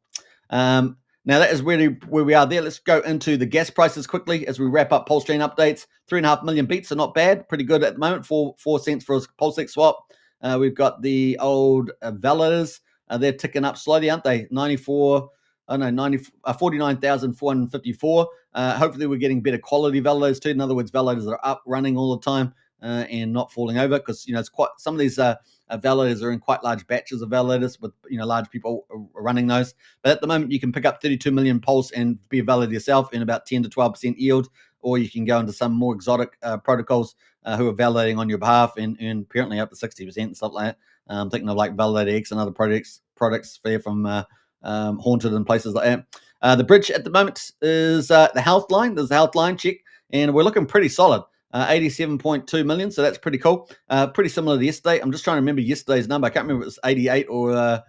Now that is really where we are there. Let's go into the gas prices quickly as we wrap up PulseChain updates. 3.5 million beats are not bad, pretty good at the moment. 4 cents for a PulseX swap. We've got the old validators. They're ticking up slowly, aren't they? 49,454. Hopefully we're getting better quality validators too. In other words, validators are up, running all the time, and not falling over, because it's quite, some of these validators are in quite large batches of validators with large people running those. But at the moment, you can pick up 32 million Pulse and be a validator yourself in about 10 to 12% yield, or you can go into some more exotic protocols who are validating on your behalf and apparently up to 60% and stuff like that. I'm thinking of like Validator X and other products there from Haunted and places like that. The bridge at the moment is the health line. There's the health line check, and we're looking pretty solid. 87.2 million, so that's pretty cool. Pretty similar to yesterday. I'm just trying to remember yesterday's number. I can't remember if it was 88 or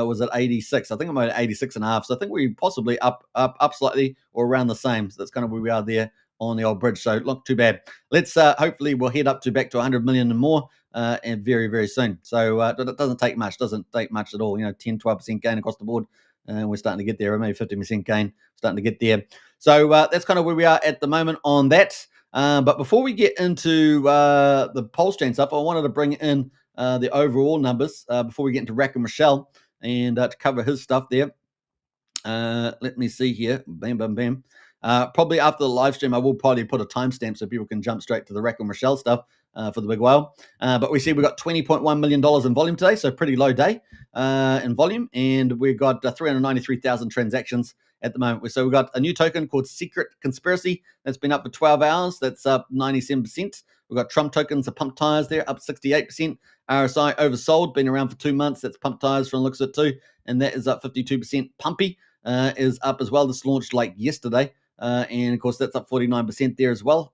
was it 86. I think I'm at 86 and a half. So I think we're possibly up slightly or around the same. So that's kind of where we are there on the old bridge. So not too bad. Let's hopefully we'll head up to back to 100 million and more and very, very soon. So it doesn't take much. Doesn't take much at all. 10, 12% gain across the board. We're starting to get there, or maybe 50% gain, starting to get there. So that's kind of where we are at the moment on that. But before we get into the PulseChain stuff, I wanted to bring in the overall numbers before we get into Rackham Rishel and to cover his stuff there. Let me see here. Bam, bam, bam. Probably after the live stream, I will probably put a timestamp so people can jump straight to the Rackham Rishel stuff for the big whale. But we see we got $20.1 million in volume today, so pretty low day in volume. And we've got 393,000 transactions at the moment. So we've got a new token called Secret Conspiracy that's been up for 12 hours. That's up 97%. We've got Trump tokens, the pump tires there, up 68%. RSI oversold, been around for 2 months. That's pump tires from the looks of it too. And that is up 52%. Pumpy is up as well. This launched like yesterday. And of course, that's up 49% there as well.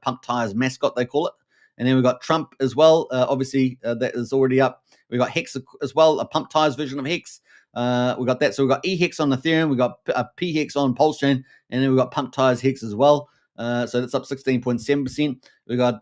Pump tires mascot, they call it. And then we've got Trump as well. Obviously, that is already up. We've got Hex as well, a pump tires version of Hex. We got that. So we've got eHex on Ethereum. We've got pHex on PulseChain. And then we've got pump tires Hex as well. So that's up 16.7%. We got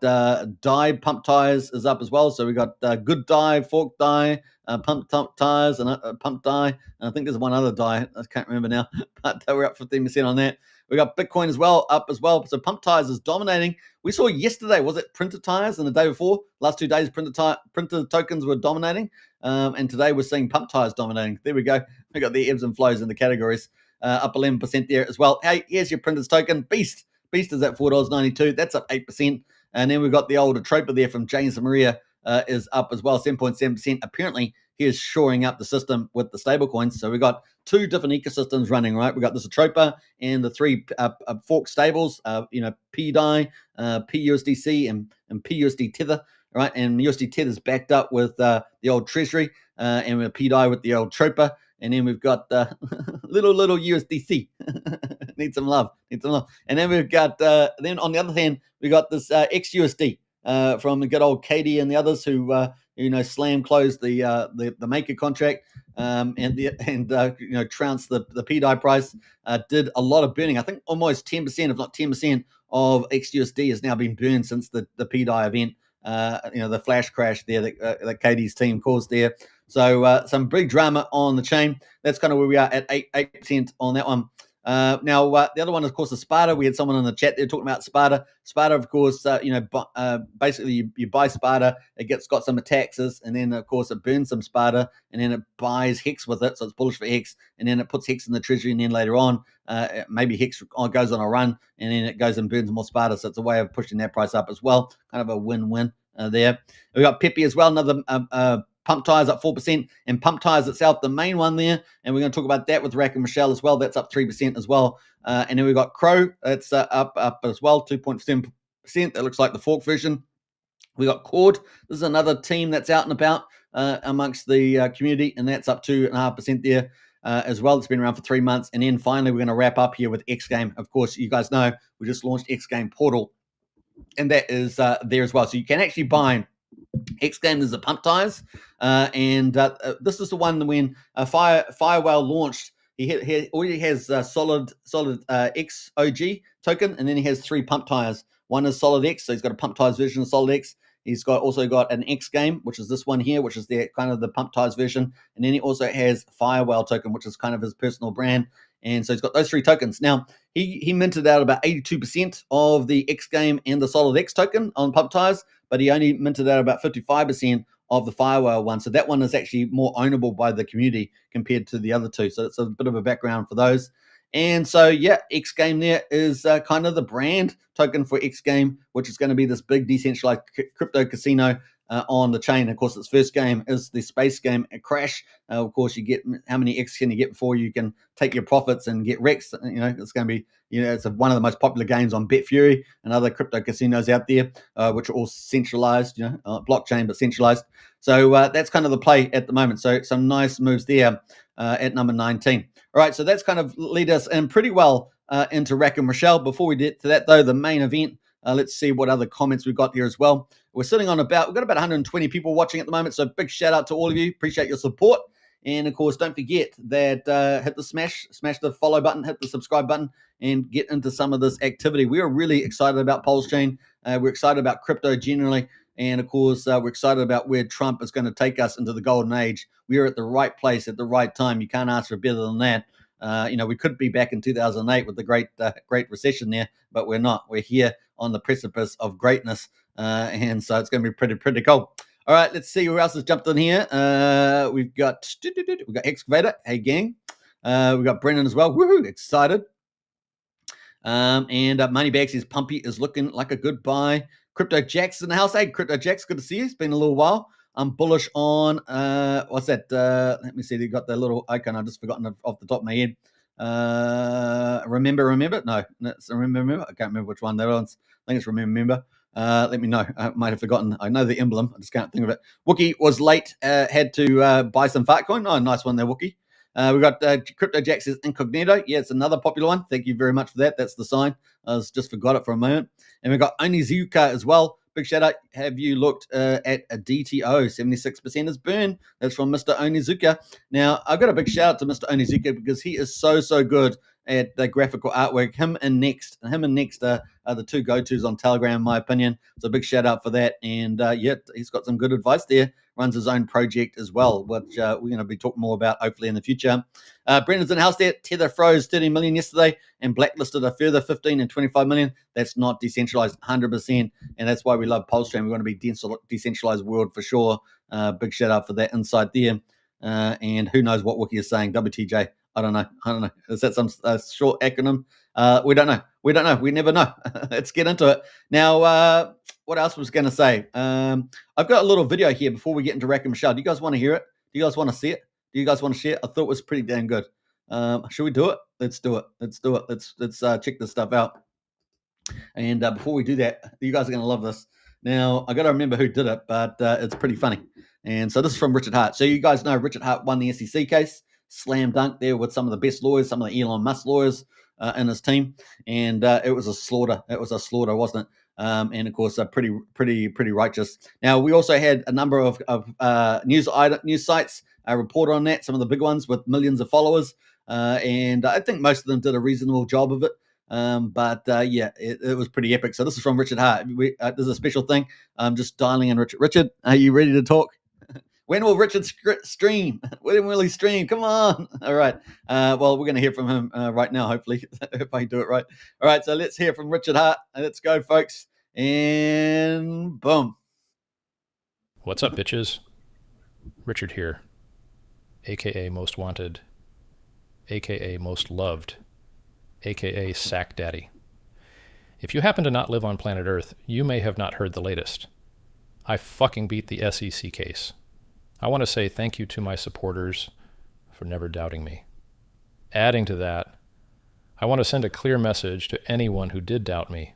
dye pump tires is up as well. So we got good dye, fork dye, pump tires, and pump dye. And I think there's one other dye. I can't remember now, but we're up 15% on that. We got Bitcoin as well, up as well. So pump tires is dominating. We saw yesterday, was it printer tires? And the day before, last 2 days, printer tokens were dominating. And today we're seeing pump tires dominating. There we go. We got the ebbs and flows in the categories. Up 11% there as well. Hey, here's your printers token, Beast. Beast is at $4.92. That's up 8%. And then we've got the old Atropa there from James Maria is up as well, 7.7%. Apparently, he is shoring up the system with the stable coins. So we've got 2 different ecosystems running, right? We've got this Atropa and the 3 fork stables, PDAI, PUSDC, and PUSD Tether, right? And USD Tether is backed up with the old Treasury and with PDAI with the old Atropa. And then we've got little USDC. Need some love. And then we've got, then on the other hand, we got this XUSD from the good old Katie and the others who, slam closed the maker contract and trounced the PDAI price. Did a lot of burning. I think almost 10%, if not 10%, of XUSD has now been burned since the PDAI event. The flash crash there that Katie's team caused there. So some big drama on the chain. That's kind of where we are at 8% on that one. Now, the other one, of course, is Sparta. We had someone in the chat there talking about Sparta. Sparta, of course, basically you buy Sparta, it got some taxes, and then, of course, it burns some Sparta, and then it buys Hex with it, so it's bullish for Hex, and then it puts Hex in the treasury, and then later on, maybe Hex goes on a run, and then it goes and burns more Sparta, so it's a way of pushing that price up as well. Kind of a win-win there. We got Pepe as well, another pump tires up 4%, and pump tires itself, the main one there, and we're going to talk about that with Rackham Rishel as well. That's up 3% as well. And then we've got Crow. It's up as well, 2.7%. That looks like the fork version. We got Cord. This is another team that's out and about amongst the community, and that's up 2.5% there as well. It's been around for 3 months. And then finally, we're going to wrap up here with XGame. Of course, you guys know we just launched XGame Portal, and that is there as well. So you can actually buy XGame is the pump tires, and this is the one when Firewhale launched. He already has solid X OG token, and then he has 3 pump tires. One is Solid X, so he's got a pump tires version of Solid X. He's also got an XGame, which is this one here, which is the kind of the pump tires version, and then he also has Firewhale token, which is kind of his personal brand. And so he's got those 3 tokens. Now, he minted out about 82% of the XGame and the Solid X token on pump tires, but he only minted out about 55% of the Firewhale one. So that one is actually more ownable by the community compared to the other 2. So it's a bit of a background for those. And so, yeah, XGame there is kind of the brand token for XGame, which is going to be this big decentralized crypto casino on the chain. Of course, its first game is the space game Crash. Of course, you get how many X can you get before you can take your profits and get Rex? It's going to be, it's one of the most popular games on Betfury and other crypto casinos out there, which are all centralized, blockchain but centralized. So that's kind of the play at the moment. So some nice moves there at number 19. All right, so that's kind of lead us in pretty well into Rackham Rishel. Before we get to that, though, the main event. Let's see what other comments we've got here as well. We're sitting on we've got about 120 people watching at the moment. So big shout out to all of you. Appreciate your support. And of course, don't forget that hit the smash the follow button, hit the subscribe button, and get into some of this activity. We are really excited about PulseChain. We're excited about crypto generally. And of course, we're excited about where Trump is going to take us into the golden age. We are at the right place at the right time. You can't ask for better than that. We could be back in 2008 with the great recession there, but we're not. We're here on the precipice of greatness, and so it's going to be pretty cool. All right, let's see who else has jumped in here. We've got Excavator. Hey, gang. We've got Brennan as well. Woohoo! Excited. And Moneybags says Pumpy is looking like a good buy. Crypto Jack's in the house. Hey, Crypto Jack's, good to see you. It's been a little while. I'm bullish on what's that? Let me see. They got that little icon. I've just forgotten it off the top of my head. Remember? No, it's remember. I can't remember which one that was. I think it's remember. Let me know. I might have forgotten. I know the emblem. I just can't think of it. Wookie was late. Had to buy some Fartcoin. Oh, nice one there, Wookie. We got Crypto Jack's Incognito. Yeah, it's another popular one. Thank you very much for that. That's the sign. I just forgot it for a moment. And we got Onizuka as well. Big shout out. Have you looked at a DTO? 76% is burn. That's from Mr. Onizuka. Now, I've got a big shout out to Mr. Onizuka because he is so good at the graphical artwork. Him and Next are the 2 go-tos on Telegram, in my opinion. So big shout out for that. And he's got some good advice there. Runs his own project as well, which we're going to be talking more about hopefully in the future. Brendan's in the house there. Tether froze 30 million yesterday and blacklisted a further 15 and 25 million. That's not decentralized 100%. And that's why we love PulseChain. We want to be decentralized world for sure. Big shout out for that insight there. And who knows what Wiki is saying? WTJ. I don't know. Is that some short acronym? We don't know. We never know. Let's get into it. Now, what else was going to say? I've got a little video here before we get into Rackham Rishel. Do you guys want to hear it? Do you guys want to see it? Do you guys want to share it? I thought it was pretty damn good. Should we do it? Let's do it. Let's check this stuff out. And before we do that, you guys are going to love this. Now, I got to remember who did it, but it's pretty funny. And so this is from Richard Hart. So you guys know Richard Hart won the SEC case. Slam dunk there with some of the best lawyers, some of the Elon Musk lawyers in his team. And it was a slaughter. It was a slaughter, wasn't it? And of course, pretty righteous. Now, we also had a number of news sites report on that, some of the big ones with millions of followers. And I think most of them did a reasonable job of it. It was pretty epic. So this is from Richard Hart. This is a special thing. I'm just dialing in Richard. Richard, are you ready to talk? When will Richard stream? When will he stream? Come on. All right. Well, we're going to hear from him right now, hopefully, if I do it right. All right. So let's hear from Richard Hart. Let's go, folks. And boom. What's up, bitches? Richard here, a.k.a. Most Wanted, a.k.a. Most Loved, a.k.a. Sack Daddy. If you happen to not live on planet Earth, you may have not heard the latest. I fucking beat the SEC case. I want to say thank you to my supporters for never doubting me. Adding to that, I want to send a clear message to anyone who did doubt me.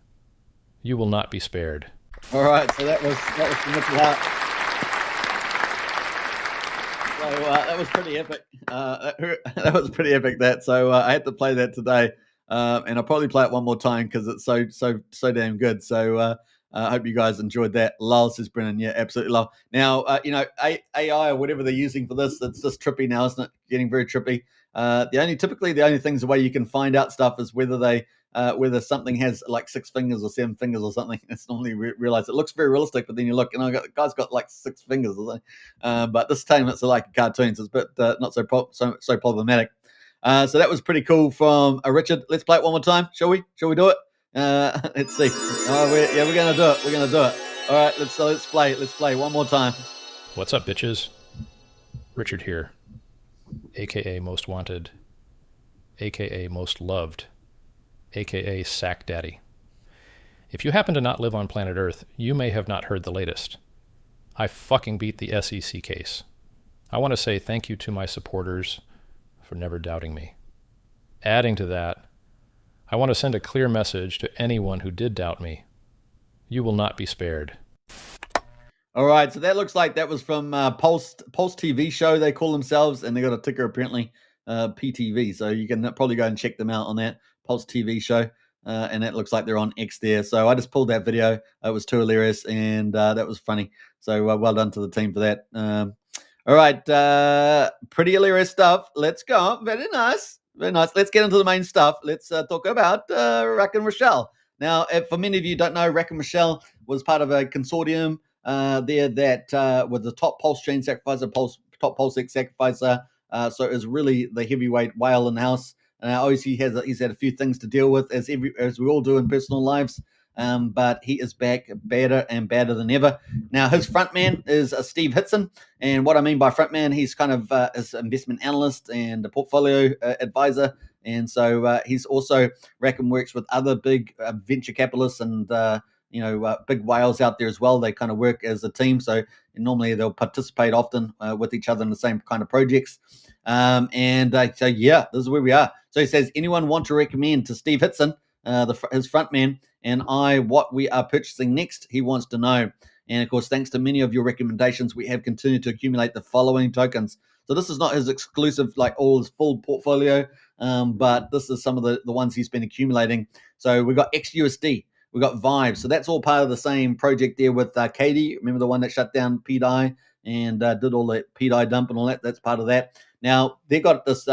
You will not be spared. All right, so that was from Richard Hart. So that was pretty epic. That was pretty epic. So I had to play that today, and I'll probably play it one more time because it's so damn good. So I hope you guys enjoyed that. Lol, says Brennan. Yeah, absolutely lol. Now, AI or whatever they're using for this, it's just trippy now, isn't it? Getting very trippy. The only things the way you can find out stuff is whether something has like 6 fingers or 7 fingers or something. It's normally realize it looks very realistic, but then you look and the guy's got like 6 fingers or something. But this time it's like a cartoon, so it's a bit not so problematic. So that was pretty cool from Richard. Let's play it one more time, shall we? Shall we do it? Let's see. We're gonna do it. We're gonna do it. All right, let's play. Let's play one more time. What's up, bitches? Richard here, aka Most Wanted, aka Most Loved, aka Sack Daddy. If you happen to not live on planet Earth, you may have not heard the latest. I fucking beat the SEC case. I want to say thank you to my supporters for never doubting me. Adding to that, I want to send a clear message to anyone who did doubt me. You will not be spared. All right, so that looks like that was from Pulse TV show, they call themselves, and they got a ticker apparently, PTV. So you can probably go and check them out on that Pulse TV show, and that looks like they're on X there. So I just pulled that video. It was too hilarious, and that was funny. So well done to the team for that. All right, pretty hilarious stuff. Let's go. Very nice. Very nice. Let's get into the main stuff. Let's talk about Rackham Rishel. Now, for many of you who don't know, Rackham Rishel was part of a consortium there that was the top PulseChain sacrificer, top PulseX sacrificer. So it was really the heavyweight whale in the house. Obviously, he's had a few things to deal with, as we all do in personal lives. But he is back better and better than ever. Now, his front man is Steve Hitson. And what I mean by front man, he's kind of is an investment analyst and a portfolio advisor. And so he's also, Rackham works with other big venture capitalists and, big whales out there as well. They kind of work as a team. So normally they'll participate often with each other in the same kind of projects. So, this is where we are. So he says, anyone want to recommend to Steve Hitson, his front man, and I, what we are purchasing next? He wants to know. And of course, thanks to many of your recommendations, we have continued to accumulate the following tokens. So this is not his exclusive, like all his full portfolio, but this is some of the ones he's been accumulating. So we got XUSD, we got Vibe. So that's all part of the same project there with Katie. Remember the one that shut down PDI and did all the PDI dump and all that? That's part of that. Now they got this,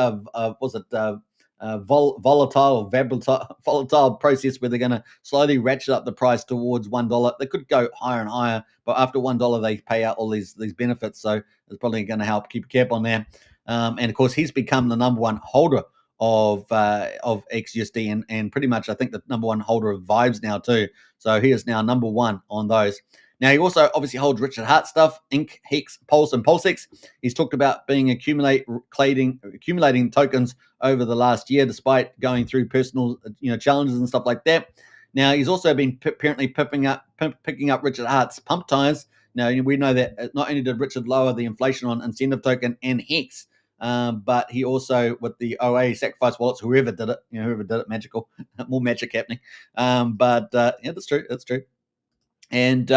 volatile process where they're going to slowly ratchet up the price towards $1. They could go higher and higher, but after $1 they pay out all these benefits, so it's probably going to help keep a cap on that. And of course he's become the number one holder of XUSD and pretty much I think the number one holder of Vibes now too, so he is now number one on those. Now, he also obviously holds Richard Hart stuff, Inc., Hex, Pulse, and PulseX. He's talked about being accumulating tokens over the last year, despite going through personal challenges and stuff like that. Now, he's also been apparently picking up Richard Hart's pump tires. Now, we know that not only did Richard lower the inflation on incentive token and Hex, but he also, with the OA sacrifice wallets, whoever did it, magical, more magic happening. That's true. That's true. And we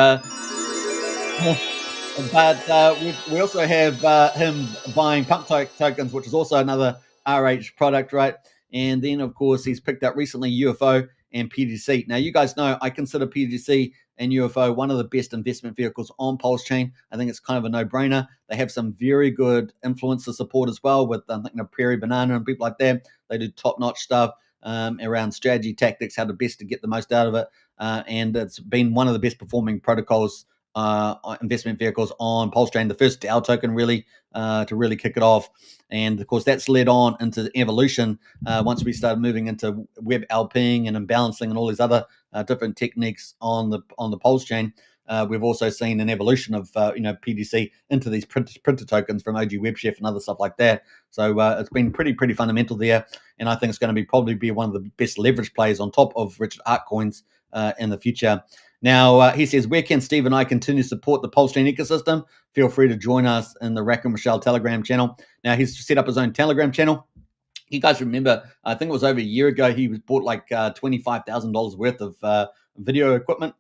also have him buying pump tokens, which is also another RH product, right? And then, of course, he's picked up recently UFO and PGC. Now, you guys know I consider PGC and UFO one of the best investment vehicles on PulseChain. I think it's kind of a no-brainer. They have some very good influencer support as well with, I think, Prairie Banana and people like that. They do top-notch stuff around strategy, tactics, how to best to get the most out of it. And it's been one of the best performing protocols, investment vehicles on PulseChain, the first DAO token really to really kick it off. And of course, that's led on into evolution once we started moving into web LPing and imbalancing and all these other different techniques on the PulseChain. We've also seen an evolution of PDC into these printer tokens from OG WebChef and other stuff like that. So it's been pretty fundamental there, and I think it's going to probably be one of the best leverage plays on top of Richard Hart coins in the future. Now, he says, where can Steve and I continue to support the PulseChain ecosystem? Feel free to join us in the Rackham Rishel Telegram channel. Now, he's set up his own Telegram channel. You guys remember, I think it was over a year ago, he bought like $25,000 worth of video equipment.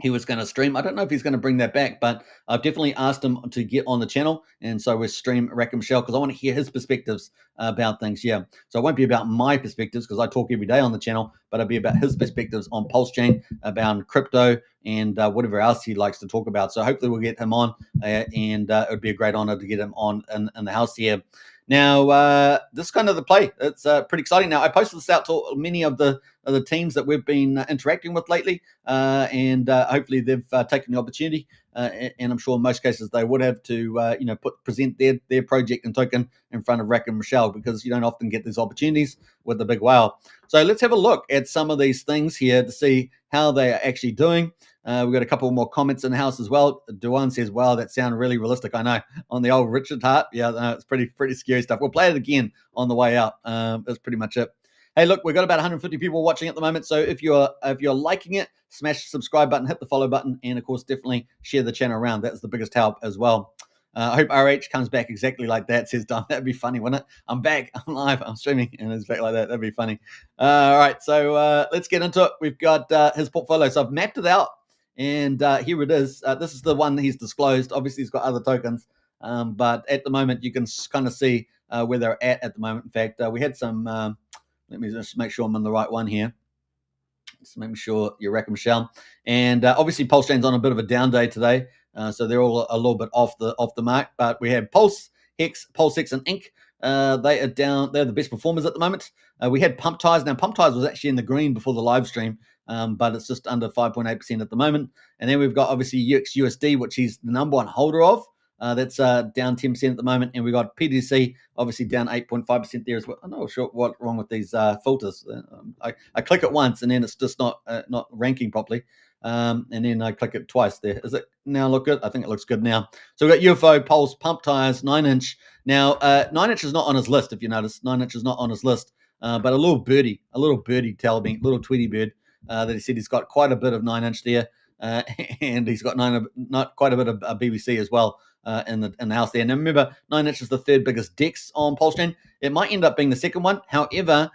he was going to stream. I don't know if he's going to bring that back, but I've definitely asked him to get on the channel. And so we'll stream Rackham Rishel because I want to hear his perspectives about things. Yeah. So it won't be about my perspectives because I talk every day on the channel, but it'll be about his perspectives on PulseChain, about crypto, and whatever else he likes to talk about. So hopefully we'll get him on, and it would be a great honor to get him on in the house here. Now, this is kind of the play. It's pretty exciting. Now, I posted this out to many of the teams that we've been interacting with lately, and hopefully they've taken the opportunity, and I'm sure in most cases they would have to, present their project and token in front of Rackham Rishel, because you don't often get these opportunities with the big whale. So let's have a look at some of these things here to see how they are actually doing. We've got a couple more comments in the house as well. Duan says, wow, that sounds really realistic. I know, on the old Richard Hart. Yeah, no, it's pretty scary stuff. We'll play it again on the way out. That's pretty much it. Hey, look, we've got about 150 people watching at the moment. So if you're liking it, smash the subscribe button, hit the follow button, and of course, definitely share the channel around. That's the biggest help as well. I hope RH comes back exactly like that, says Don. That'd be funny, wouldn't it? I'm back. I'm live. I'm streaming, and it's back like that. That'd be funny. All right, so let's get into it. We've got his portfolio. So I've mapped it out. And here it is. This is the one he's disclosed. Obviously, he's got other tokens, but at the moment, you can kind of see where they're at the moment. In fact, we had some. Let me just make sure I'm on the right one here. Just making sure you're Rackham Rishel. And obviously, PulseChain's on a bit of a down day today, so they're all a little bit off the mark. But we have PulseX, and Inc. They are down. They're the best performers at the moment. We had Pump Ties. Now, Pump Ties was actually in the green before the live stream. But it's just under 5.8% at the moment. And then we've got obviously UXUSD, which he's the number one holder of. That's down 10% at the moment. And we got PDC, obviously down 8.5% there as well. I'm not sure what's wrong with these filters. I click it once and then it's just not ranking properly. And then I click it twice there. Is it now look good? I think it looks good now. So we've got UFO, Pulse, Pump Tires, 9-inch. Now, 9-inch is not on his list, if you notice. 9-inch is not on his list. But a little birdie told me, little Tweety bird, that he said he's got quite a bit of 9-inch there, and he's got quite a bit of BBC as well in the house there. Now remember, 9-inch is the third biggest DEX on PulseChain. It might end up being the second one. However,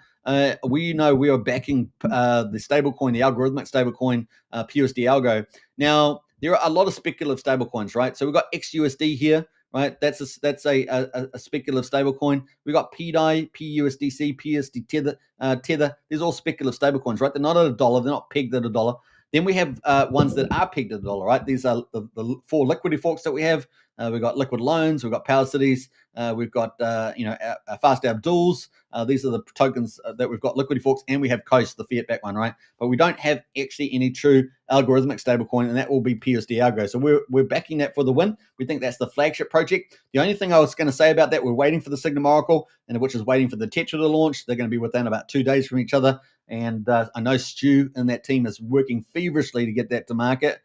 we know we are backing the stablecoin, the algorithmic stablecoin, PUSD ALGO. Now there are a lot of speculative stablecoins, right? So we've got XUSD here. Right, that's a speculative stablecoin. We got PDI, PUSDC, PSD Tether. These are all speculative stablecoins, right? They're not at $1. They're not pegged at $1. Then we have ones that are pegged at $1, right? These are the four liquidity forks that we have. We've got Liquid Loans, we've got Power Cities, we've got Fast Abduls. These are the tokens that we've got liquidity forks, and we have Coast, the fiat back one, right? But we don't have actually any true algorithmic stablecoin, and that will be PUSD ALGO. So we're backing that for the win. We think that's the flagship project. The only thing I was going to say about that, we're waiting for the Signum Oracle, and which is waiting for the Tetra to launch. They're going to be within about 2 days from each other. And I know Stu and that team is working feverishly to get that to market.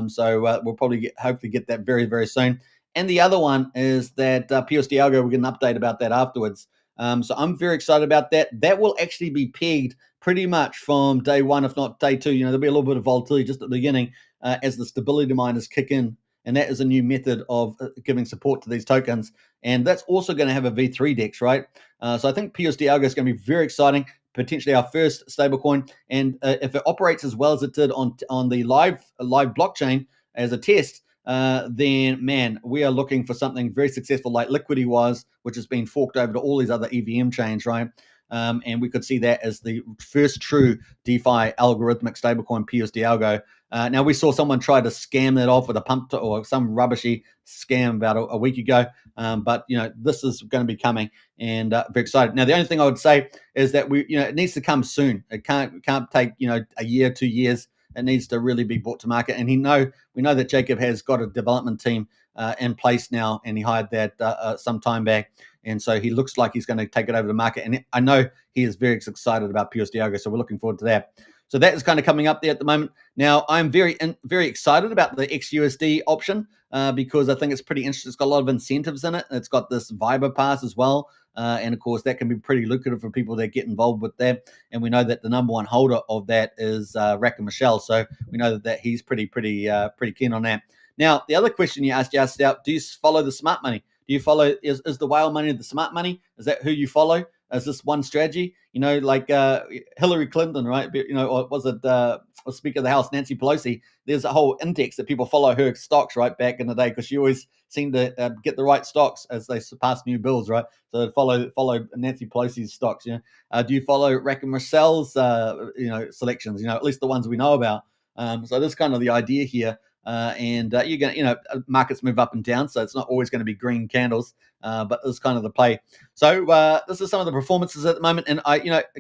So we'll probably hopefully get that very, very soon. And the other one is that PUSD ALGO, we'll get an update about that afterwards. So I'm very excited about that. That will actually be pegged pretty much from day one, if not day two. There'll be a little bit of volatility just at the beginning as the stability miners kick in. And that is a new method of giving support to these tokens. And that's also going to have a V3 DEX, right? So I think PUSD ALGO is going to be very exciting, potentially our first stablecoin. And if it operates as well as it did on the live blockchain as a test, then, man, we are looking for something very successful like Liquidity was, which has been forked over to all these other EVM chains, right? And we could see that as the first true DeFi algorithmic stablecoin, PUSD ALGO. Now, we saw someone try to scam that off with a pump or some rubbishy scam about a week ago. But, this is going to be coming, and very excited. Now, the only thing I would say is that it needs to come soon. It can't take, a year, 2 years. It needs to really be brought to market. And we know that Jacob has got a development team in place now, and he hired that some time back. And so he looks like he's going to take it over to market. And I know he is very excited about PUSD ALGO, so we're looking forward to that. So that is kind of coming up there at the moment. Now, I'm very excited about the XUSD option because I think it's pretty interesting. It's got a lot of incentives in it. It's got this Viber Pass as well. And, of course, that can be pretty lucrative for people that get involved with that. And we know that the number one holder of that is Rackham Rishel. So we know that he's pretty keen on that. Now, the other question you asked out, do you follow the smart money? Do you follow, is the whale money the smart money? Is that who you follow? as this one strategy. Like Hillary Clinton, right? Or was it Speaker of the House, Nancy Pelosi? There's a whole index that people follow her stocks, right, back in the day, because she always seemed to get the right stocks as they pass new bills, right? So follow Nancy Pelosi's stocks. Do you follow Rackham Rishel's selections? At least the ones we know about. So this is kind of the idea here. And you're going to, markets move up and down, so it's not always going to be green candles, but this is kind of the play. So this is some of the performances at the moment. And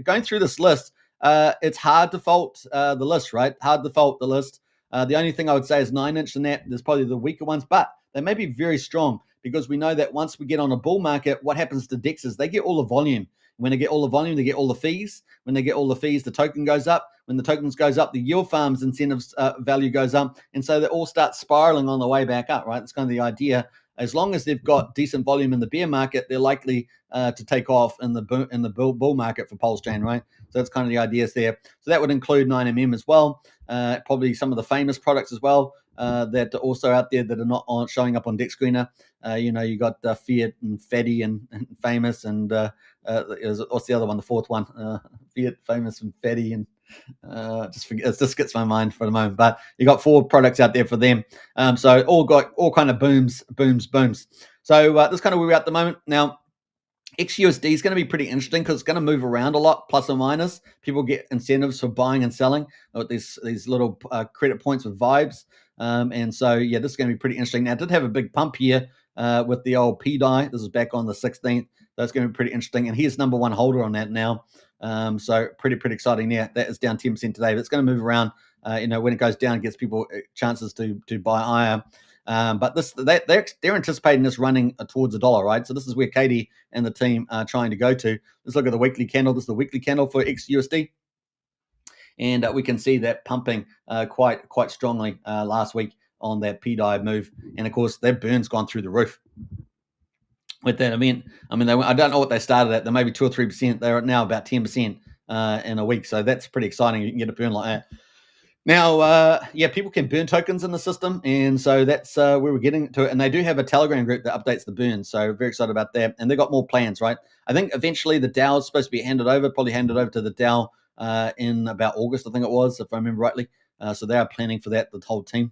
going through this list, it's hard to fault the list, right? Hard to fault the list. The only thing I would say is 9-inch and that, there's probably the weaker ones, but they may be very strong, because we know that once we get on a bull market, what happens to DEXs? They get all the volume. When they get all the volume, they get all the fees. When they get all the fees, the token goes up. When the tokens goes up, the yield farms incentives value goes up. And so they all start spiraling on the way back up, right? That's kind of the idea. As long as they've got decent volume in the bear market, they're likely to take off in the bull market for PulseChain, right? So that's kind of the ideas there. So that would include 9mm as well. Probably some of the famous products as well that are also out there that are not showing up on Dex Screener. You got Fiat and Fatty and Famous, and what's the other one? The fourth one, Fiat, Famous, and Fatty, and just forget. It just skips my mind for the moment. But you got 4 products out there for them. So all kind of booms. So that's kind of where we're at the moment now. XUSD is going to be pretty interesting because it's going to move around a lot, plus or minus. People get incentives for buying and selling with these little credit points with vibes. And so, yeah, this is going to be pretty interesting. Now, I did have a big pump here with the old PDI. This is back on the 16th. That's going to be pretty interesting. And here's number one holder on that now. So pretty exciting there. That is down 10% today, but it's going to move around. When it goes down, it gives people chances to buy higher. But they're anticipating this running towards $1, right? So this is where Katie and the team are trying to go to. Let's look at the weekly candle. This is the weekly candle for XUSD. And we can see that pumping quite strongly last week on that PDI move. And, of course, their burn's gone through the roof with that event. I mean, I don't know what they started at. They're maybe 2 or 3%. They're now about 10% in a week. So that's pretty exciting. You can get a burn like that. Now, people can burn tokens in the system, and so that's where we're getting to it. And they do have a Telegram group that updates the burn, so very excited about that. And they've got more plans, right? I think eventually the DAO is supposed to be probably handed over to the DAO in about August, I think it was, if I remember rightly. So they are planning for that, the whole team.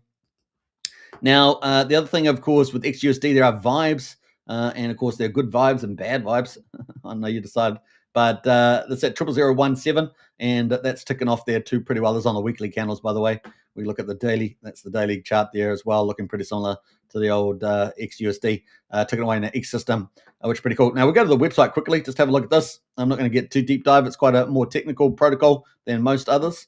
Now, the other thing, of course, with XUSD, there are vibes, and, of course, there are good vibes and bad vibes. I know you decided. But that's at 00017, and that's ticking off there too pretty well. There's on the weekly candles, by the way. We look at the daily. That's the daily chart there as well, looking pretty similar to the old XUSD, ticking away in the X system, which is pretty cool. Now, we'll go to the website quickly. Just have a look at this. I'm not going to get too deep dive. It's quite a more technical protocol than most others.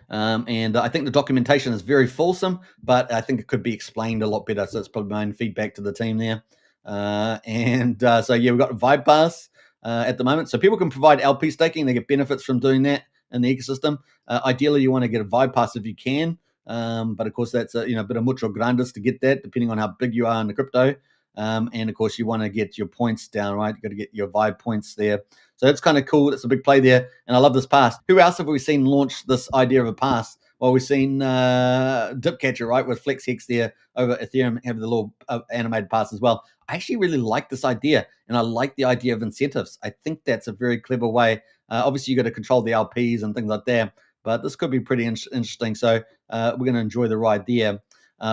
And I think the documentation is very fulsome, but I think it could be explained a lot better. So it's probably my own feedback to the team there. So, yeah, we've got Vibe Pass at the moment. So people can provide LP staking. They get benefits from doing that in the ecosystem. Ideally, you want to get a Vibe Pass if you can. But, of course, that's a bit of mucho grandes to get that, depending on how big you are in the crypto. And, of course, you want to get your points down, right? You've got to get your Vibe points there. So that's kind of cool. It's a big play there. And I love this pass. Who else have we seen launch this idea of a pass? Well, we've seen Dipcatcher, right, with FlexHex there over Ethereum, have the little animated pass as well. I actually really like this idea, and I like the idea of incentives. I think that's a very clever way. Obviously, you've got to control the LPs and things like that, but this could be pretty interesting. So we're going to enjoy the ride there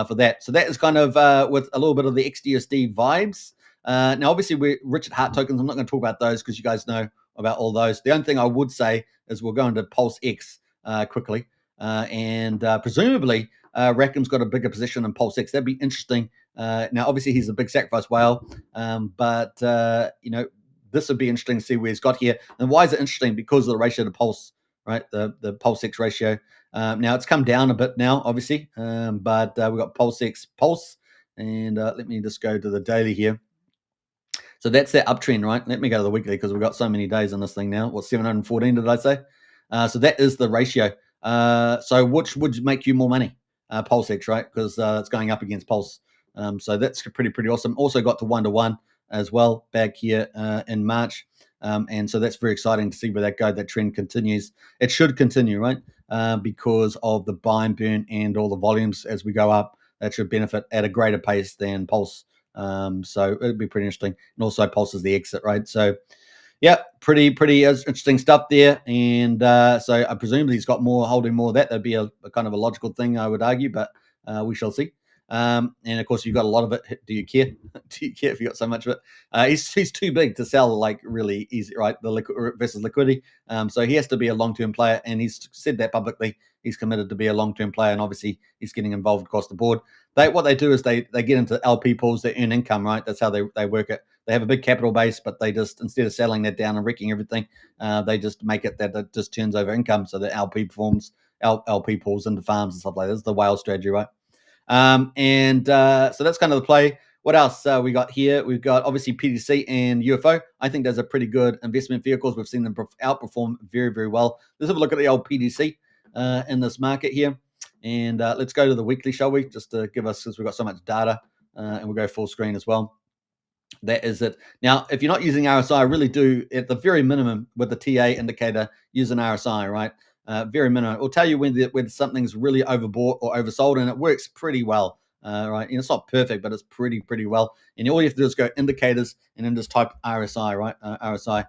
for that. So that is kind of with a little bit of the XDSD vibes. Now, obviously, we're rich at Hart tokens. I'm not going to talk about those because you guys know about all those. The only thing I would say is we'll go into PulseX quickly. And presumably, Rackham's got a bigger position in PulseX. That'd be interesting. Now, obviously, he's a big sacrifice whale, but this would be interesting to see where he's got here. And why is it interesting? Because of the ratio to Pulse, right? The PulseX ratio. Now, it's come down a bit now, obviously, but we've got PulseX Pulse. And let me just go to the daily here. So that's that uptrend, right? Let me go to the weekly because we've got so many days on this thing now. What, 714 did I say? So that is the ratio. So which would make you more money? PulseX, right? Because it's going up against Pulse. So that's pretty awesome. Also got to 1-to-1 as well back here in March. And so that's very exciting to see where that goes. That trend continues. It should continue, right? Because of the buy and burn and all the volumes as we go up. That should benefit at a greater pace than Pulse. So it'd be pretty interesting. And also Pulse is the exit, right? So Yeah, pretty interesting stuff there. And so I presume he's got more, holding more of that. That'd be a kind of a logical thing, I would argue, but we shall see. And of course, you've got a lot of it. Do you care? Do you care if you got so much of it? He's too big to sell like really easy, right? The versus liquidity. So he has to be a long-term player, and he's said that publicly. He's committed to be a long-term player, and obviously he's getting involved across the board. What they do is they get into LP pools, they earn income, right? That's how they work it. They have a big capital base, but they just, instead of selling that down and wrecking everything, they just make it that it just turns over income. So the LP pools into farms and stuff like that. This is the whale strategy, right? So that's kind of the play. What else we got here? We've got obviously PDC and UFO. I think those are pretty good investment vehicles. We've seen them outperform very, very well. Let's have a look at the old PDC in this market here. And let's go to the weekly, shall we? Just to give us, since we've got so much data, and we'll go full screen as well. That is it. Now, if you're not using RSI, really do, at the very minimum, with the TA indicator, use an RSI, right? Very minimum. It will tell you when something's really overbought or oversold, and it works pretty well, right? And it's not perfect, but it's pretty well. And all you have to do is go indicators and then just type RSI, right? RSI.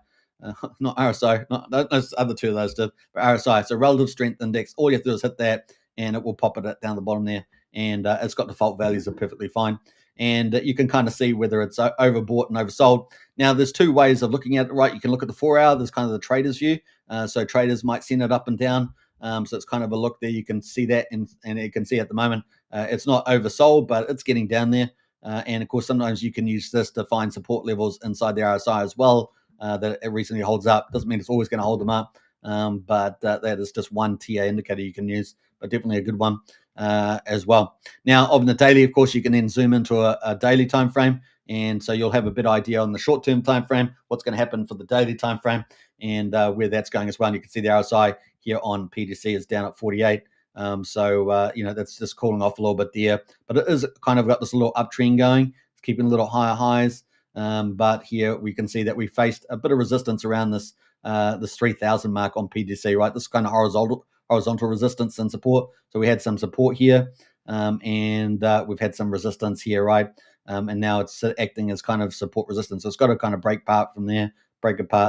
Not RSI, not those other two of those did, but RSI. So relative strength index. All you have to do is hit that, and it will pop it down the bottom there. And it's got default values that are perfectly fine. And you can kind of see whether it's overbought and oversold. Now, there's two ways of looking at it, right? You can look at the 4 hour. There's kind of the trader's view. So traders might send it up and down. So it's kind of a look there. You can see that, and you can see at the moment it's not oversold, but it's getting down there. And of course, sometimes you can use this to find support levels inside the RSI as well, that it recently holds up. Doesn't mean it's always going to hold them up, but that is just one TA indicator you can use, but definitely a good one as well. Now, on the daily, of course, you can then zoom into a daily time frame, and so you'll have a bit idea on the short-term time frame what's going to happen for the daily time frame, and where that's going as well. And you can see the RSI here on PDC is down at 48. That's just cooling off a little bit there, but it is kind of got this little uptrend going. It's keeping a little higher highs, but here we can see that we faced a bit of resistance around this 3,000 mark on PDC, right? This kind of horizontal resistance and support. So we had some support here, and we've had some resistance here, right? And now it's acting as kind of support resistance. So it's got to kind of break apart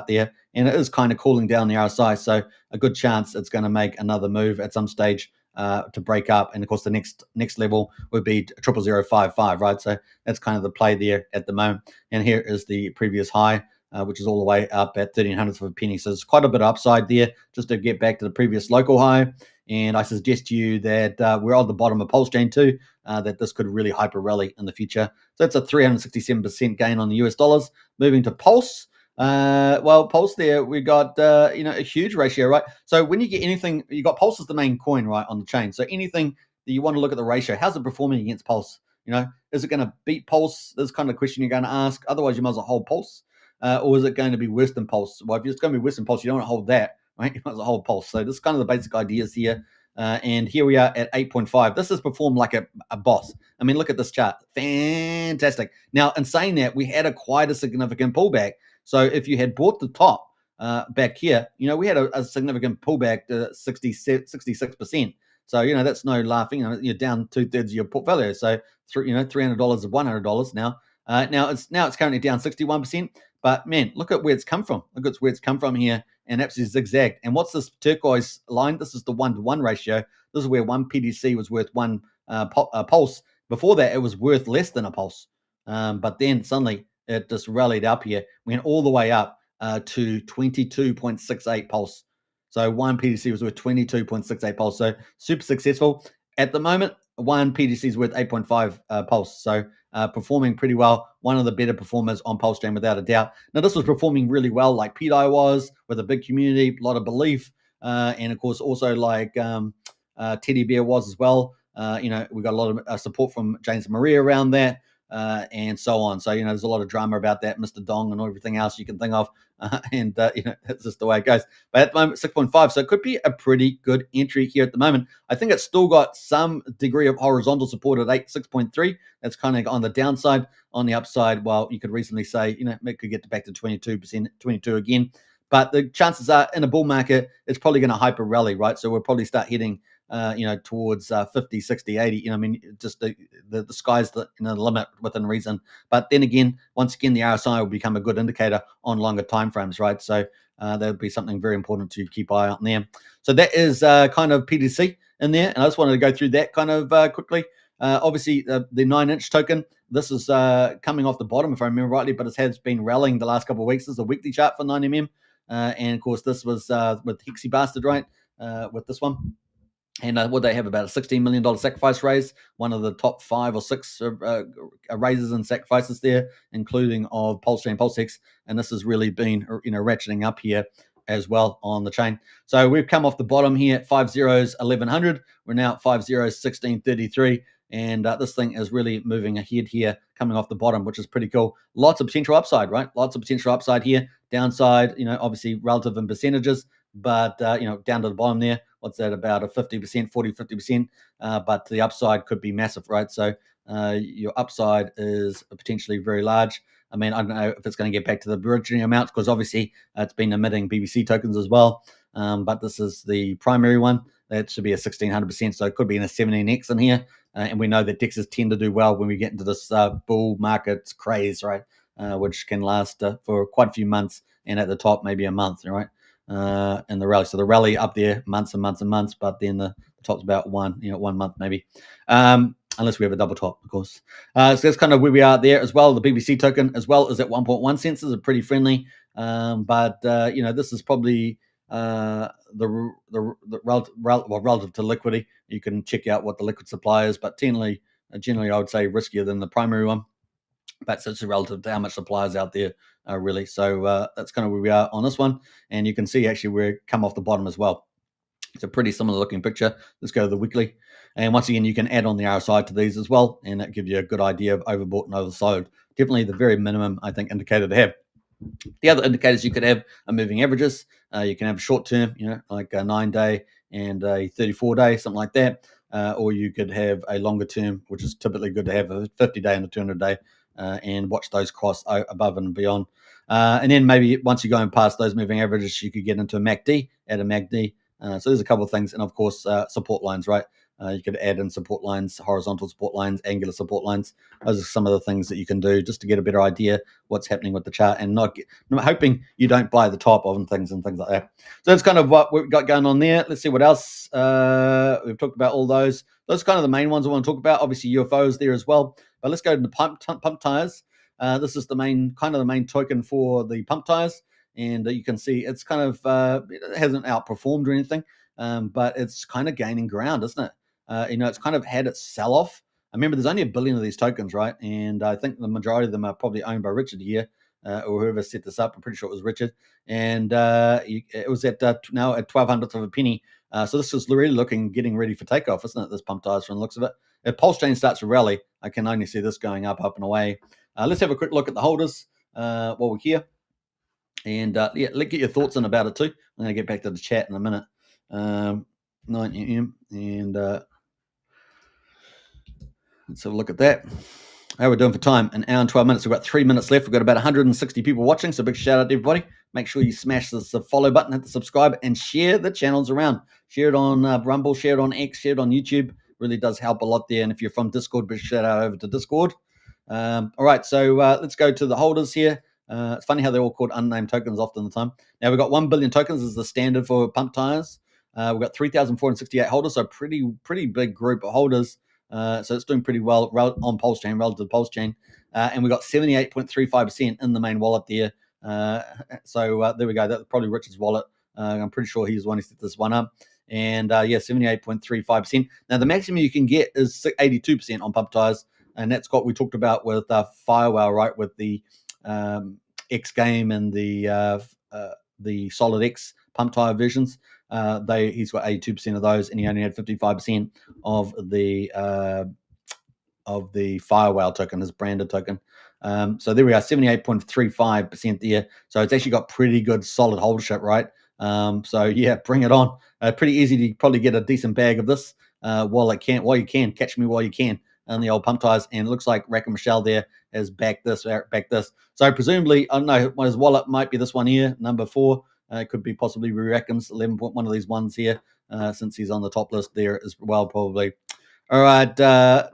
there. And it is kind of cooling down the RSI. So a good chance it's going to make another move at some stage to break up. And of course, the next level would be 00055, right? So that's kind of the play there at the moment. And here is the previous high, which is all the way up at 1,300th of a penny. So there's quite a bit of upside there, just to get back to the previous local high. And I suggest to you that we're on the bottom of PulseChain too, that this could really hyper rally in the future. So that's a 367% gain on the US dollars. Moving to Pulse. Pulse there, we got a huge ratio, right? So when you get anything, you got Pulse as the main coin, right, on the chain. So anything that you want to look at the ratio, how's it performing against Pulse? Is it going to beat Pulse? This is kind of the question you're going to ask. Otherwise, you might as well hold Pulse. Or is it going to be worse than Pulse? Well, if it's going to be worse than Pulse, you don't want to hold that, right? You might as well hold Pulse. So this is kind of the basic ideas here. And here we are at 8.5. This has performed like a boss. I mean, look at this chart. Fantastic. Now, in saying that, we had quite a significant pullback. So if you had bought the top back here, we had a significant pullback to 66%. So, that's no laughing. You're down 2/3 of your portfolio. So, $300 of $100 now. Now it's currently down 61%. But man, look at where it's come from. Look at where it's come from here, and absolutely zigzag. And what's this turquoise line? This is the 1-to-1 ratio. This is where one PDC was worth one pulse. Before that, it was worth less than a pulse. But then suddenly it just rallied up here, went all the way up to 22.68 pulse. So one PDC was worth 22.68 pulse. So super successful. At the moment, one PDC is worth 8.5 pulse. So performing pretty well. One of the better performers on PulseChain without a doubt. Now, this was performing really well like PDI was, with a big community, a lot of belief. And of course, also like Teddy Bear was as well. We got a lot of support from James Maria around that. And so on. So, there's a lot of drama about that, Mr. Dong and everything else you can think of. That's just the way it goes. But at the moment, 6.5. So it could be a pretty good entry here at the moment. I think it's still got some degree of horizontal support at 6.3. That's kind of on the downside. On the upside, well, you could reasonably say, it could get back to 22 again. But the chances are in a bull market, it's probably going to hyper rally, right? So we'll probably start hitting towards 50, 60, 80. I mean, just the sky's the limit within reason. But then again, once again, the RSI will become a good indicator on longer timeframes, right? So that would be something very important to keep eye on there. So that is kind of PTC in there, and I just wanted to go through that kind of quickly. Obviously, the 9-inch token, this is coming off the bottom, if I remember rightly, but it has been rallying the last couple of weeks. This is a weekly chart for 9mm. And, of course, this was with Hexy Bastard, right, with this one. And what they have about a $16 million sacrifice raise, one of the top 5 or 6 raises and sacrifices there, including of PulseChain, PulseX. And this has really been, ratcheting up here as well on the chain. So we've come off the bottom here at 5 zeros, 1100. We're now at 5 zeros, 1633. And this thing is really moving ahead here, coming off the bottom, which is pretty cool. Lots of potential upside, right? Lots of potential upside here. Downside, obviously relative in percentages, but, down to the bottom there, what's that, about a 50%, 40, 50%, but the upside could be massive, right? So your upside is potentially very large. I mean, I don't know if it's going to get back to the original amounts, because obviously it's been emitting BBC tokens as well, but this is the primary one. That should be a 1600%, so it could be in a 17x in here, and we know that DEXs tend to do well when we get into this bull market craze, right, which can last for quite a few months, and at the top maybe a month, right? In the rally. So the rally up there months and months and months, but then the top's about 1 month maybe, unless we have a double top, of course. So that's kind of where we are there as well. The BBC token as well is at 1.1 cents, is pretty friendly, but this is probably the relative to liquidity. You can check out what the liquid supply is, but generally I would say riskier than the primary one. But it's relative to how much supply is out there, really. So that's kind of where we are on this one. And you can see actually we're come off the bottom as well. It's a pretty similar looking picture. Let's go to the weekly. And once again, you can add on the RSI to these as well, and that gives you a good idea of overbought and oversold. Definitely the very minimum, I think, indicator to have. The other indicators you could have are moving averages. You can have a short term, like a 9-day and a 34-day, something like that. Or you could have a longer term, which is typically good to have, a 50-day and a 200-day. And watch those cross above and beyond. And then maybe once you're going past those moving averages, you could get into a MACD, add a MACD. So there's a couple of things. And, of course, support lines, right? You could add in support lines, horizontal support lines, angular support lines. Those are some of the things that you can do just to get a better idea what's happening with the chart, and not hoping you don't buy the top of things and things like that. So that's kind of what we've got going on there. Let's see what else. We've talked about all those. Those are kind of the main ones I want to talk about. Obviously, UFOs there as well. But let's go to the pump tires. This is the main token for the pump tires, and you can see it's kind of it hasn't outperformed or anything, but it's kind of gaining ground, isn't it? It's kind of had its sell off. I remember there's only 1 billion of these tokens, right? And I think the majority of them are probably owned by Richard here, or whoever set this up. I'm pretty sure it was Richard, and it was at now at 0.12 of a penny. So this is really getting ready for takeoff, isn't it? This pump tires from the looks of it. If PulseChain starts to rally, I can only see this going up and away. Let's have a quick look at the holders while we're here. And let's get your thoughts in about it too. I'm going to get back to the chat in a minute. 9am, and let's have a look at that. How we're doing for time? An hour and 12 minutes. We've got 3 minutes left. We've got about 160 people watching, so big shout out to everybody. Make sure you smash the follow button, hit the subscribe, and share the channels around. Share it on Rumble, share it on X, share it on YouTube. Really does help a lot there. And if you're from Discord, big shout out over to Discord. All right, so let's go to the holders here. It's funny how they're all called unnamed tokens often the time. Now we've got 1 billion tokens is the standard for pump tires. We've got 3,468 holders, so pretty big group of holders. So it's doing pretty well on PulseChain relative to PulseChain. And we've got 78.35% in the main wallet there. So there we go. That's probably Richard's wallet. I'm pretty sure he's the one who set this one up. And 78.35%. Now the maximum you can get is 82% on pump tires, and that's what we talked about with Firewall, right? With the XGame and the Solid X pump tire versions. He's got 82% of those, and he only had 55% of the Firewall token, his branded token. So there we are, 78.35% there. So it's actually got pretty good solid holdership, right? So yeah, bring it on. Pretty easy to probably get a decent bag of this while you can. Catch me while you can on the old pump tires. And it looks like Rackham Rishel there has backed this. So presumably, I don't know, his wallet might be this one here, number 4. It could be possibly Rackham's 11.1 of these ones here. since he's on the top list there as well, probably. All right,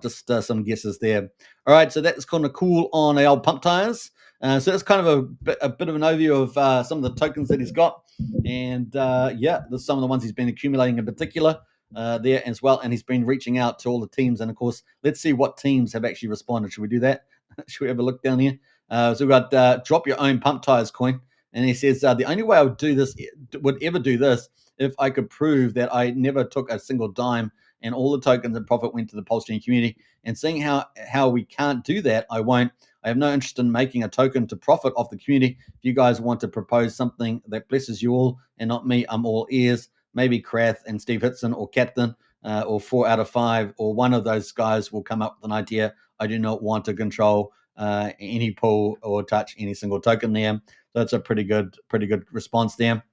just some guesses there. All right, so that's kind of cool on the old pump tires. So that's kind of a bit of an overview of some of the tokens that he's got. And yeah, there's some of the ones he's been accumulating in particular there as well. And he's been reaching out to all the teams. And of course, let's see what teams have actually responded. Should we do that? Should we have a look down here? So we've got drop your own pump tires coin. And he says, the only way I would ever do this if I could prove that I never took a single dime and all the tokens and profit went to the PulseChain community. And seeing how we can't do that, I won't. I have no interest in making a token to profit off the community. If you guys want to propose something that blesses you all and not me, I'm all ears. Maybe Krath and Steve Hitson or Captain or 4 out of 5 or one of those guys will come up with an idea. I do not want to control any pool or touch any single token there. So that's a pretty good response there.